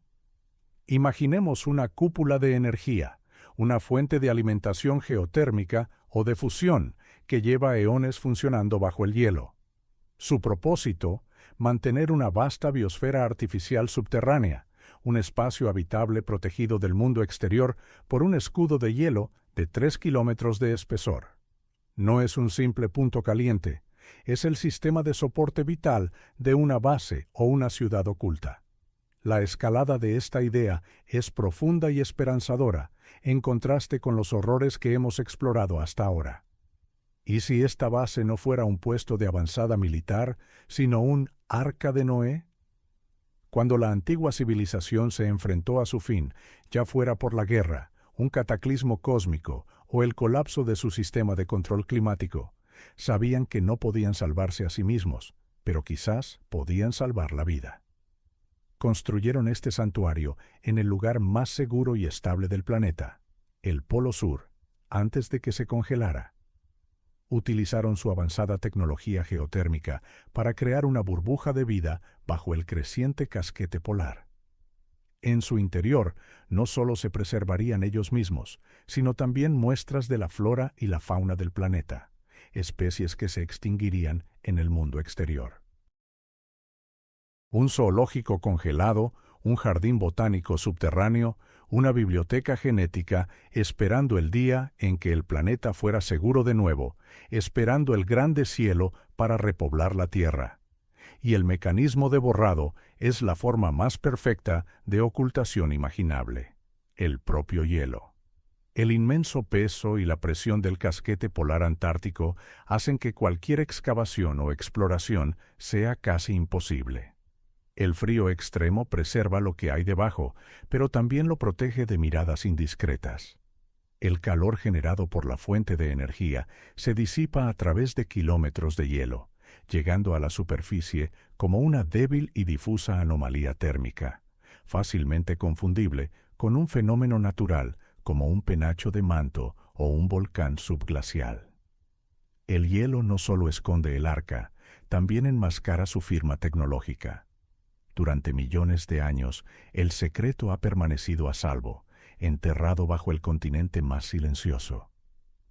Imaginemos una cúpula de energía, una fuente de alimentación geotérmica o de fusión que lleva eones funcionando bajo el hielo. Su propósito, mantener una vasta biosfera artificial subterránea, un espacio habitable protegido del mundo exterior por un escudo de hielo de 3 kilómetros de espesor. No es un simple punto caliente, es el sistema de soporte vital de una base o una ciudad oculta. La escalada de esta idea es profunda y esperanzadora, en contraste con los horrores que hemos explorado hasta ahora. ¿Y si esta base no fuera un puesto de avanzada militar, sino un arca de Noé? Cuando la antigua civilización se enfrentó a su fin, ya fuera por la guerra, un cataclismo cósmico o el colapso de su sistema de control climático, sabían que no podían salvarse a sí mismos, pero quizás podían salvar la vida. Construyeron este santuario en el lugar más seguro y estable del planeta, el Polo Sur, antes de que se congelara. Utilizaron su avanzada tecnología geotérmica para crear una burbuja de vida bajo el creciente casquete polar. En su interior no solo se preservarían ellos mismos, sino también muestras de la flora y la fauna del planeta, especies que se extinguirían en el mundo exterior. Un zoológico congelado, un jardín botánico subterráneo, una biblioteca genética, esperando el día en que el planeta fuera seguro de nuevo, esperando el grande cielo para repoblar la Tierra. Y el mecanismo de borrado es la forma más perfecta de ocultación imaginable: el propio hielo. El inmenso peso y la presión del casquete polar antártico hacen que cualquier excavación o exploración sea casi imposible. El frío extremo preserva lo que hay debajo, pero también lo protege de miradas indiscretas. El calor generado por la fuente de energía se disipa a través de kilómetros de hielo, llegando a la superficie como una débil y difusa anomalía térmica, fácilmente confundible con un fenómeno natural como un penacho de manto o un volcán subglacial. El hielo no solo esconde el arca, también enmascara su firma tecnológica. Durante millones de años, el secreto ha permanecido a salvo, enterrado bajo el continente más silencioso.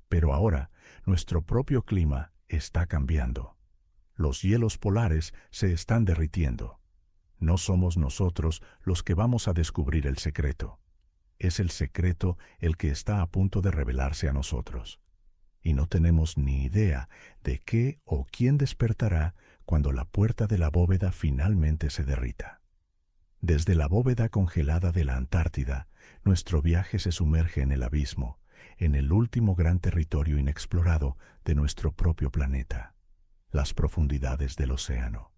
Pero ahora, nuestro propio clima está cambiando. Los hielos polares se están derritiendo. No somos nosotros los que vamos a descubrir el secreto. Es el secreto el que está a punto de revelarse a nosotros. Y no tenemos ni idea de qué o quién despertará cuando la puerta de la bóveda finalmente se derrita. Desde la bóveda congelada de la Antártida, nuestro viaje se sumerge en el abismo, en el último gran territorio inexplorado de nuestro propio planeta, las profundidades del océano.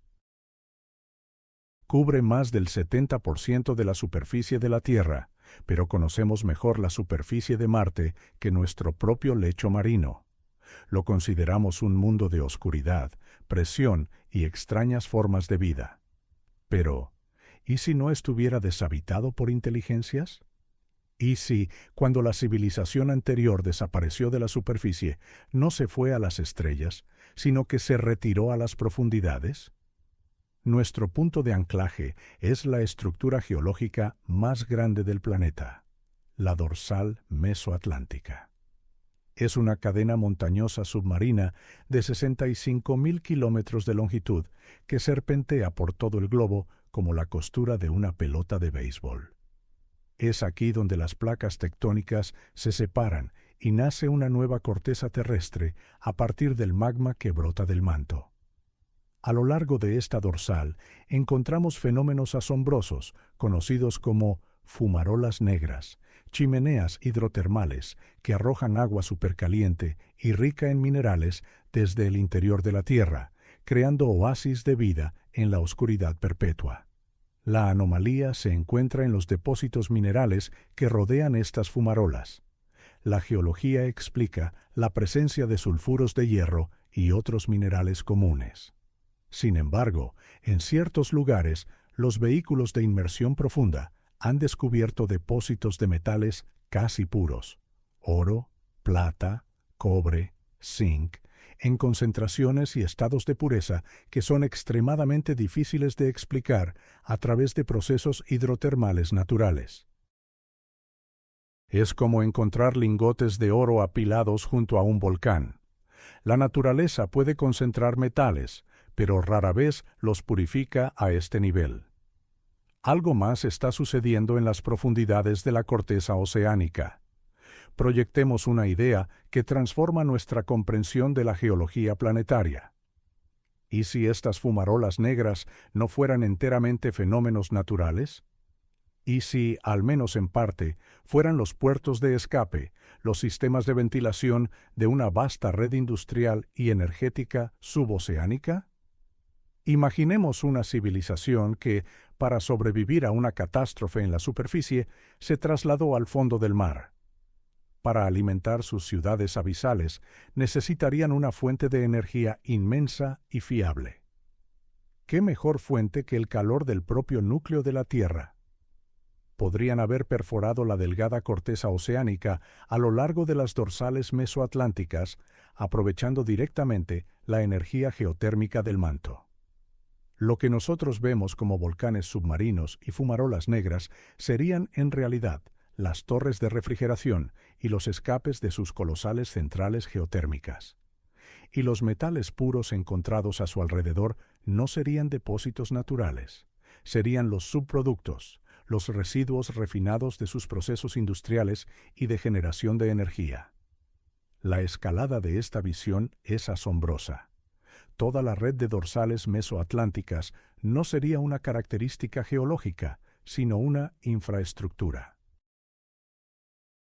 Cubre más del 70% de la superficie de la Tierra, pero conocemos mejor la superficie de Marte que nuestro propio lecho marino. Lo consideramos un mundo de oscuridad, presión y extrañas formas de vida. Pero, ¿y si no estuviera deshabitado por inteligencias? ¿Y si, cuando la civilización anterior desapareció de la superficie, no se fue a las estrellas, sino que se retiró a las profundidades? Nuestro punto de anclaje es la estructura geológica más grande del planeta, la dorsal mesoatlántica. Es una cadena montañosa submarina de 65.000 kilómetros de longitud que serpentea por todo el globo como la costura de una pelota de béisbol. Es aquí donde las placas tectónicas se separan y nace una nueva corteza terrestre a partir del magma que brota del manto. A lo largo de esta dorsal encontramos fenómenos asombrosos conocidos como fumarolas negras, chimeneas hidrotermales que arrojan agua supercaliente y rica en minerales desde el interior de la Tierra, creando oasis de vida en la oscuridad perpetua. La anomalía se encuentra en los depósitos minerales que rodean estas fumarolas. La geología explica la presencia de sulfuros de hierro y otros minerales comunes. Sin embargo, en ciertos lugares, los vehículos de inmersión profunda han descubierto depósitos de metales casi puros: oro, plata, cobre, zinc, en concentraciones y estados de pureza que son extremadamente difíciles de explicar a través de procesos hidrotermales naturales. Es como encontrar lingotes de oro apilados junto a un volcán. La naturaleza puede concentrar metales, pero rara vez los purifica a este nivel. Algo más está sucediendo en las profundidades de la corteza oceánica. Proyectemos una idea que transforma nuestra comprensión de la geología planetaria. ¿Y si estas fumarolas negras no fueran enteramente fenómenos naturales? ¿Y si, al menos en parte, fueran los puertos de escape, los sistemas de ventilación de una vasta red industrial y energética suboceánica? Imaginemos una civilización que, para sobrevivir a una catástrofe en la superficie, se trasladó al fondo del mar. Para alimentar sus ciudades abisales, necesitarían una fuente de energía inmensa y fiable. ¿Qué mejor fuente que el calor del propio núcleo de la Tierra? Podrían haber perforado la delgada corteza oceánica a lo largo de las dorsales mesoatlánticas, aprovechando directamente la energía geotérmica del manto. Lo que nosotros vemos como volcanes submarinos y fumarolas negras serían, en realidad, las torres de refrigeración y los escapes de sus colosales centrales geotérmicas. Y los metales puros encontrados a su alrededor no serían depósitos naturales, serían los subproductos, los residuos refinados de sus procesos industriales y de generación de energía. La escalada de esta visión es asombrosa. Toda la red de dorsales mesoatlánticas no sería una característica geológica, sino una infraestructura.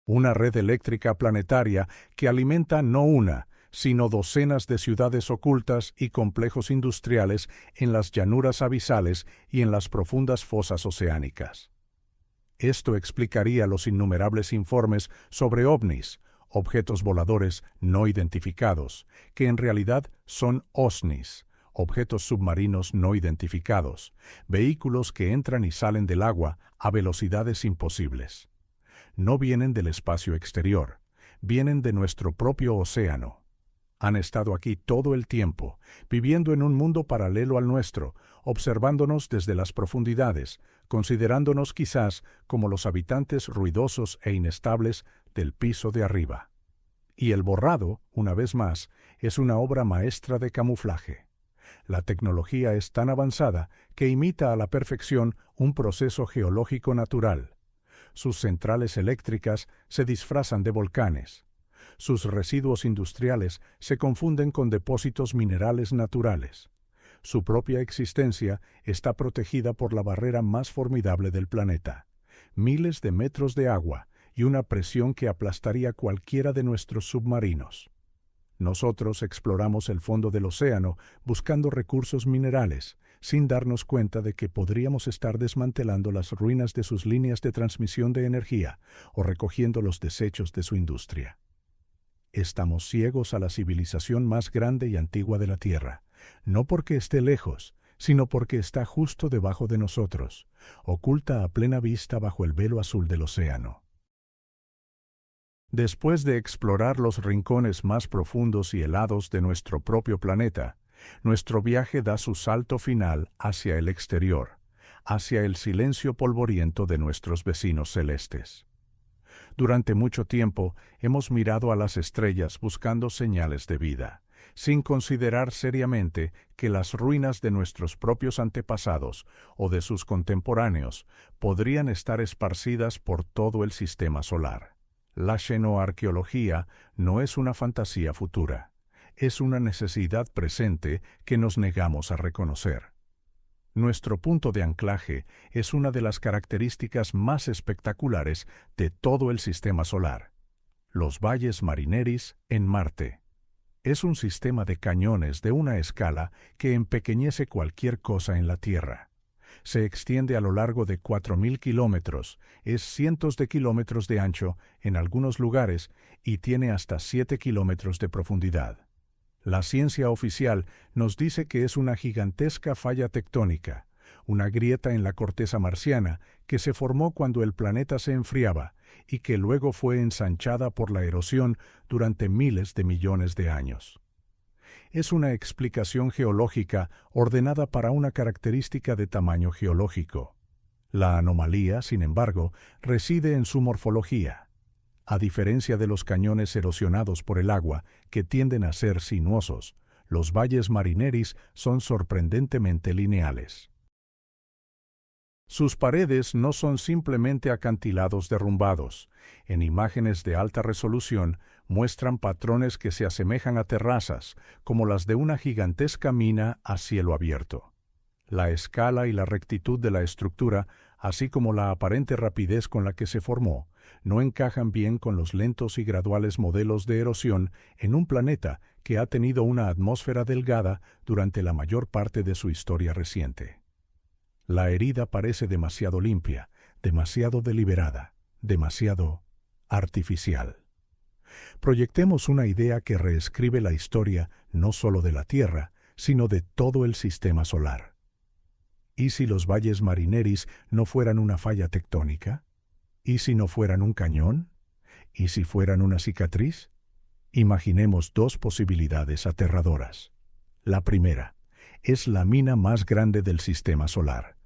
Una red eléctrica planetaria que alimenta no una, sino docenas de ciudades ocultas y complejos industriales en las llanuras abisales y en las profundas fosas oceánicas. Esto explicaría los innumerables informes sobre ovnis, objetos voladores no identificados, que en realidad son OSNIs, objetos submarinos no identificados, vehículos que entran y salen del agua a velocidades imposibles. No vienen del espacio exterior, vienen de nuestro propio océano. Han estado aquí todo el tiempo, viviendo en un mundo paralelo al nuestro, observándonos desde las profundidades, considerándonos quizás como los habitantes ruidosos e inestables del piso de arriba. Y el borrado, una vez más, es una obra maestra de camuflaje. La tecnología es tan avanzada que imita a la perfección un proceso geológico natural. Sus centrales eléctricas se disfrazan de volcanes. Sus residuos industriales se confunden con depósitos minerales naturales. Su propia existencia está protegida por la barrera más formidable del planeta: miles de metros de agua y una presión que aplastaría cualquiera de nuestros submarinos. Nosotros exploramos el fondo del océano buscando recursos minerales, sin darnos cuenta de que podríamos estar desmantelando las ruinas de sus líneas de transmisión de energía o recogiendo los desechos de su industria. Estamos ciegos a la civilización más grande y antigua de la Tierra, no porque esté lejos, sino porque está justo debajo de nosotros, oculta a plena vista bajo el velo azul del océano. Después de explorar los rincones más profundos y helados de nuestro propio planeta, nuestro viaje da su salto final hacia el exterior, hacia el silencio polvoriento de nuestros vecinos celestes. Durante mucho tiempo hemos mirado a las estrellas buscando señales de vida, sin considerar seriamente que las ruinas de nuestros propios antepasados o de sus contemporáneos podrían estar esparcidas por todo el sistema solar. La xenoarqueología no es una fantasía futura, es una necesidad presente que nos negamos a reconocer. Nuestro punto de anclaje es una de las características más espectaculares de todo el sistema solar: los valles marineris en Marte. Es un sistema de cañones de una escala que empequeñece cualquier cosa en la Tierra. Se extiende a lo largo de 4.000 kilómetros, es cientos de kilómetros de ancho en algunos lugares y tiene hasta 7 kilómetros de profundidad. La ciencia oficial nos dice que es una gigantesca falla tectónica, una grieta en la corteza marciana que se formó cuando el planeta se enfriaba y que luego fue ensanchada por la erosión durante miles de millones de años. Es una explicación geológica ordenada para una característica de tamaño geológico. La anomalía, sin embargo, reside en su morfología. A diferencia de los cañones erosionados por el agua, que tienden a ser sinuosos, los valles marineris son sorprendentemente lineales. Sus paredes no son simplemente acantilados derrumbados. En imágenes de alta resolución muestran patrones que se asemejan a terrazas, como las de una gigantesca mina a cielo abierto. La escala y la rectitud de la estructura, así como la aparente rapidez con la que se formó, no encajan bien con los lentos y graduales modelos de erosión en un planeta que ha tenido una atmósfera delgada durante la mayor parte de su historia reciente. La herida parece demasiado limpia, demasiado deliberada, demasiado artificial. Proyectemos una idea que reescribe la historia no solo de la Tierra, sino de todo el sistema solar. ¿Y si los valles marineris no fueran una falla tectónica? ¿Y si no fueran un cañón? ¿Y si fueran una cicatriz? Imaginemos dos posibilidades aterradoras. La primera es la mina más grande del sistema solar.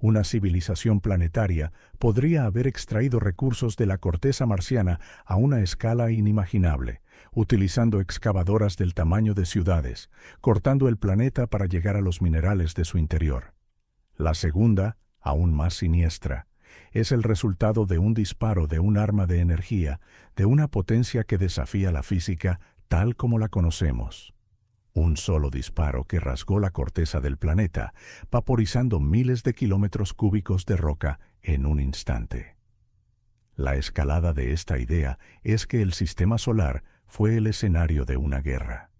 Una civilización planetaria podría haber extraído recursos de la corteza marciana a una escala inimaginable, utilizando excavadoras del tamaño de ciudades, cortando el planeta para llegar a los minerales de su interior. La segunda, aún más siniestra, es el resultado de un disparo de un arma de energía de una potencia que desafía la física tal como la conocemos. Un solo disparo que rasgó la corteza del planeta, vaporizando miles de kilómetros cúbicos de roca en un instante. La escalada de esta idea es que el sistema solar fue el escenario de una guerra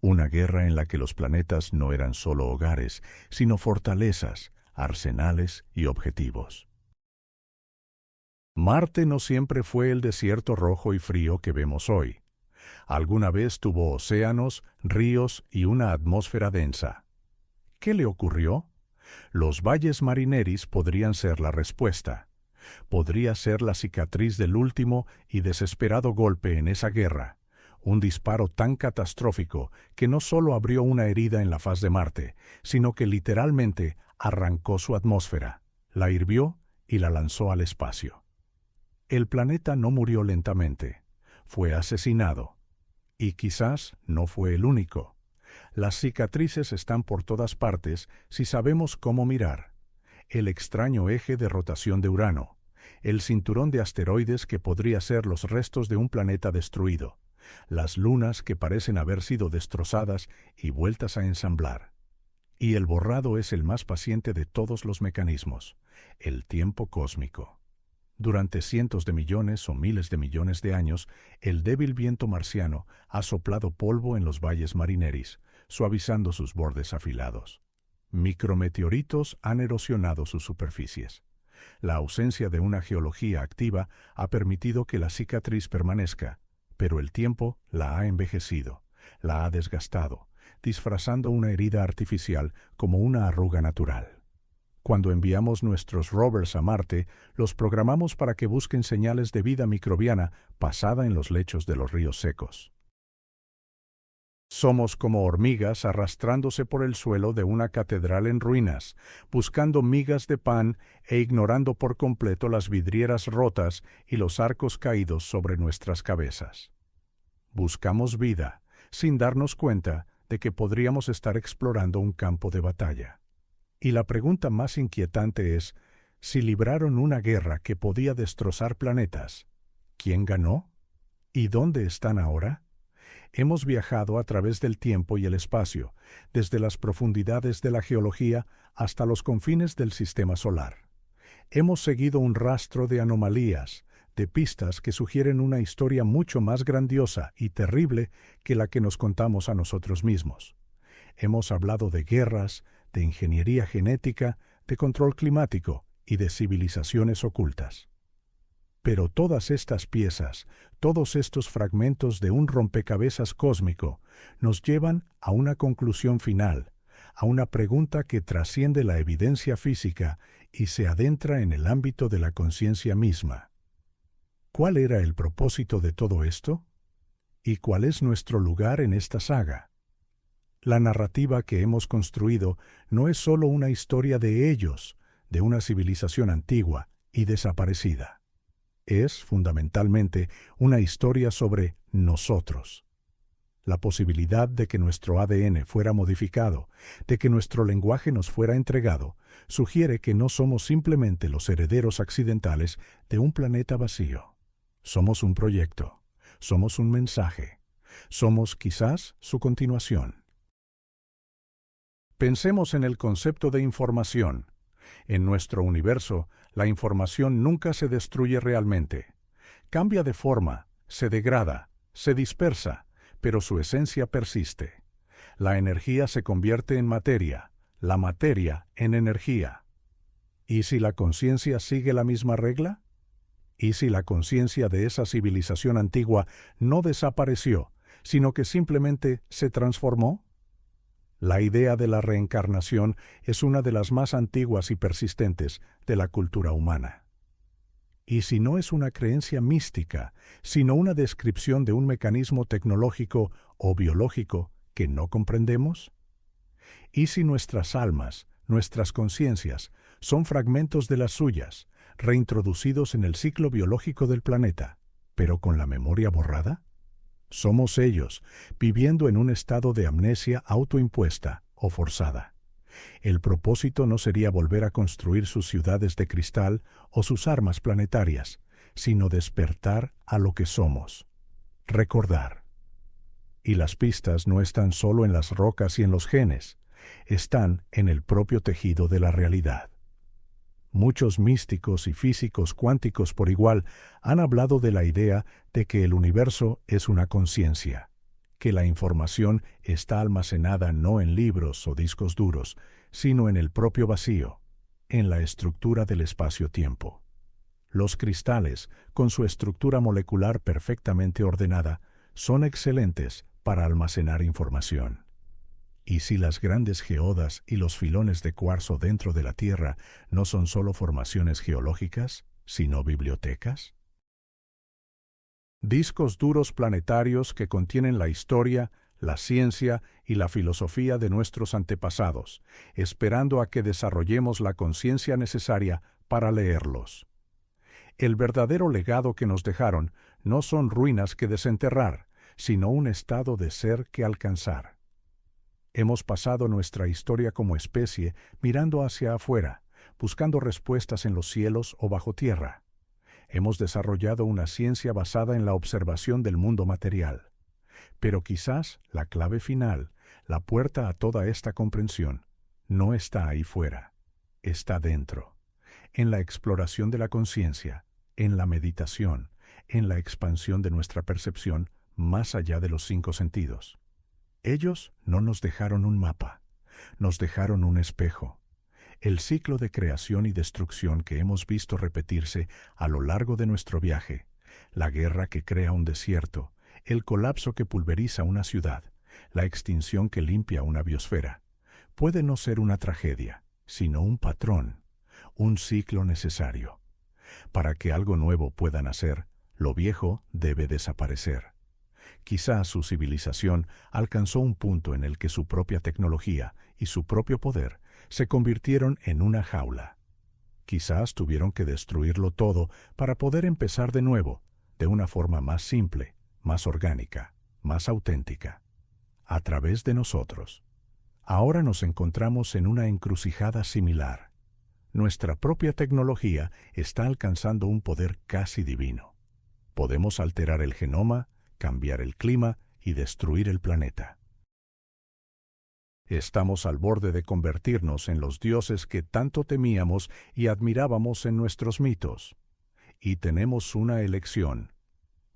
en la que los planetas no eran solo hogares, sino fortalezas, arsenales y objetivos. Marte no siempre fue el desierto rojo y frío que vemos hoy. Alguna vez tuvo océanos, ríos y una atmósfera densa. ¿Qué le ocurrió? Los valles marineris podrían ser la respuesta. Podría ser la cicatriz del último y desesperado golpe en esa guerra. Un disparo tan catastrófico que no solo abrió una herida en la faz de Marte, sino que literalmente arrancó su atmósfera, la hirvió y la lanzó al espacio. El planeta no murió lentamente, fue asesinado. Y quizás no fue el único. Las cicatrices están por todas partes si sabemos cómo mirar. El extraño eje de rotación de Urano, el cinturón de asteroides que podría ser los restos de un planeta destruido, las lunas que parecen haber sido destrozadas y vueltas a ensamblar. Y el borrado es el más paciente de todos los mecanismos, el tiempo cósmico. Durante cientos de millones o miles de millones de años, el débil viento marciano ha soplado polvo en los valles marineris, suavizando sus bordes afilados. Micrometeoritos han erosionado sus superficies. La ausencia de una geología activa ha permitido que la cicatriz permanezca, pero el tiempo la ha envejecido, la ha desgastado, disfrazando una herida artificial como una arruga natural. Cuando enviamos nuestros rovers a Marte, los programamos para que busquen señales de vida microbiana pasada en los lechos de los ríos secos. Somos como hormigas arrastrándose por el suelo de una catedral en ruinas, buscando migas de pan e ignorando por completo las vidrieras rotas y los arcos caídos sobre nuestras cabezas. Buscamos vida, sin darnos cuenta de que podríamos estar explorando un campo de batalla. Y la pregunta más inquietante es, si libraron una guerra que podía destrozar planetas, ¿quién ganó? ¿Y dónde están ahora? Hemos viajado a través del tiempo y el espacio, desde las profundidades de la geología hasta los confines del sistema solar. Hemos seguido un rastro de anomalías, de pistas que sugieren una historia mucho más grandiosa y terrible que la que nos contamos a nosotros mismos. Hemos hablado de guerras, de ingeniería genética, de control climático y de civilizaciones ocultas. Pero todas estas piezas, todos estos fragmentos de un rompecabezas cósmico, nos llevan a una conclusión final, a una pregunta que trasciende la evidencia física y se adentra en el ámbito de la conciencia misma. ¿Cuál era el propósito de todo esto? ¿Y cuál es nuestro lugar en esta saga? La narrativa que hemos construido no es solo una historia de ellos, de una civilización antigua y desaparecida. Es, fundamentalmente, una historia sobre nosotros. La posibilidad de que nuestro ADN fuera modificado, de que nuestro lenguaje nos fuera entregado, sugiere que no somos simplemente los herederos accidentales de un planeta vacío. Somos un proyecto, somos un mensaje, somos quizás su continuación. Pensemos en el concepto de información. En nuestro universo, la información nunca se destruye realmente. Cambia de forma, se degrada, se dispersa, pero su esencia persiste. La energía se convierte en materia, la materia en energía. ¿Y si la conciencia sigue la misma regla? ¿Y si la conciencia de esa civilización antigua no desapareció, sino que simplemente se transformó? La idea de la reencarnación es una de las más antiguas y persistentes de la cultura humana. Y si no es una creencia mística, sino una descripción de un mecanismo tecnológico o biológico que no comprendemos? ¿Y si nuestras almas, nuestras conciencias, son fragmentos de las suyas, reintroducidos en el ciclo biológico del planeta, pero con la memoria borrada? Somos ellos, viviendo en un estado de amnesia autoimpuesta o forzada. El propósito no sería volver a construir sus ciudades de cristal o sus armas planetarias, sino despertar a lo que somos. Recordar. Y las pistas no están solo en las rocas y en los genes, están en el propio tejido de la realidad. Muchos místicos y físicos cuánticos por igual han hablado de la idea de que el universo es una conciencia, que la información está almacenada no en libros o discos duros, sino en el propio vacío, en la estructura del espacio-tiempo. Los cristales, con su estructura molecular perfectamente ordenada, son excelentes para almacenar información. ¿Y si las grandes geodas y los filones de cuarzo dentro de la Tierra no son solo formaciones geológicas, sino bibliotecas? Discos duros planetarios que contienen la historia, la ciencia y la filosofía de nuestros antepasados, esperando a que desarrollemos la conciencia necesaria para leerlos. El verdadero legado que nos dejaron no son ruinas que desenterrar, sino un estado de ser que alcanzar. Hemos pasado nuestra historia como especie mirando hacia afuera, buscando respuestas en los cielos o bajo tierra. Hemos desarrollado una ciencia basada en la observación del mundo material. Pero quizás la clave final, la puerta a toda esta comprensión, no está ahí fuera, está dentro, en la exploración de la conciencia, en la meditación, en la expansión de nuestra percepción más allá de los 5 sentidos. Ellos no nos dejaron un mapa, nos dejaron un espejo. El ciclo de creación y destrucción que hemos visto repetirse a lo largo de nuestro viaje, la guerra que crea un desierto, el colapso que pulveriza una ciudad, la extinción que limpia una biosfera, puede no ser una tragedia, sino un patrón, un ciclo necesario. Para que algo nuevo pueda nacer, lo viejo debe desaparecer. Quizás su civilización alcanzó un punto en el que su propia tecnología y su propio poder se convirtieron en una jaula. Quizás tuvieron que destruirlo todo para poder empezar de nuevo, de una forma más simple, más orgánica, más auténtica, a través de nosotros. Ahora nos encontramos en una encrucijada similar. Nuestra propia tecnología está alcanzando un poder casi divino. Podemos alterar el genoma, cambiar el clima y destruir el planeta. Estamos al borde de convertirnos en los dioses que tanto temíamos y admirábamos en nuestros mitos. Y tenemos una elección.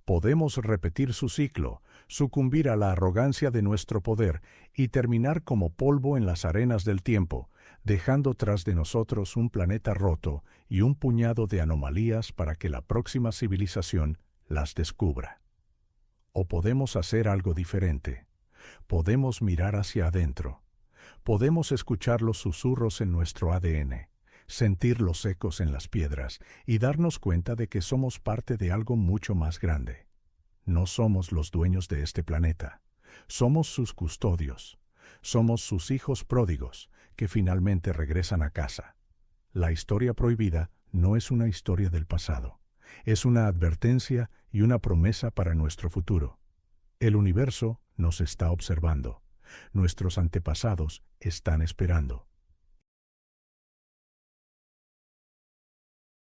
Podemos repetir su ciclo, sucumbir a la arrogancia de nuestro poder y terminar como polvo en las arenas del tiempo, dejando tras de nosotros un planeta roto y un puñado de anomalías para que la próxima civilización las descubra. O podemos hacer algo diferente. Podemos mirar hacia adentro. Podemos escuchar los susurros en nuestro ADN, sentir los ecos en las piedras y darnos cuenta de que somos parte de algo mucho más grande. No somos los dueños de este planeta. Somos sus custodios. Somos sus hijos pródigos que finalmente regresan a casa. La historia prohibida no es una historia del pasado. Es una advertencia y una promesa para nuestro futuro. El universo nos está observando. Nuestros antepasados están esperando.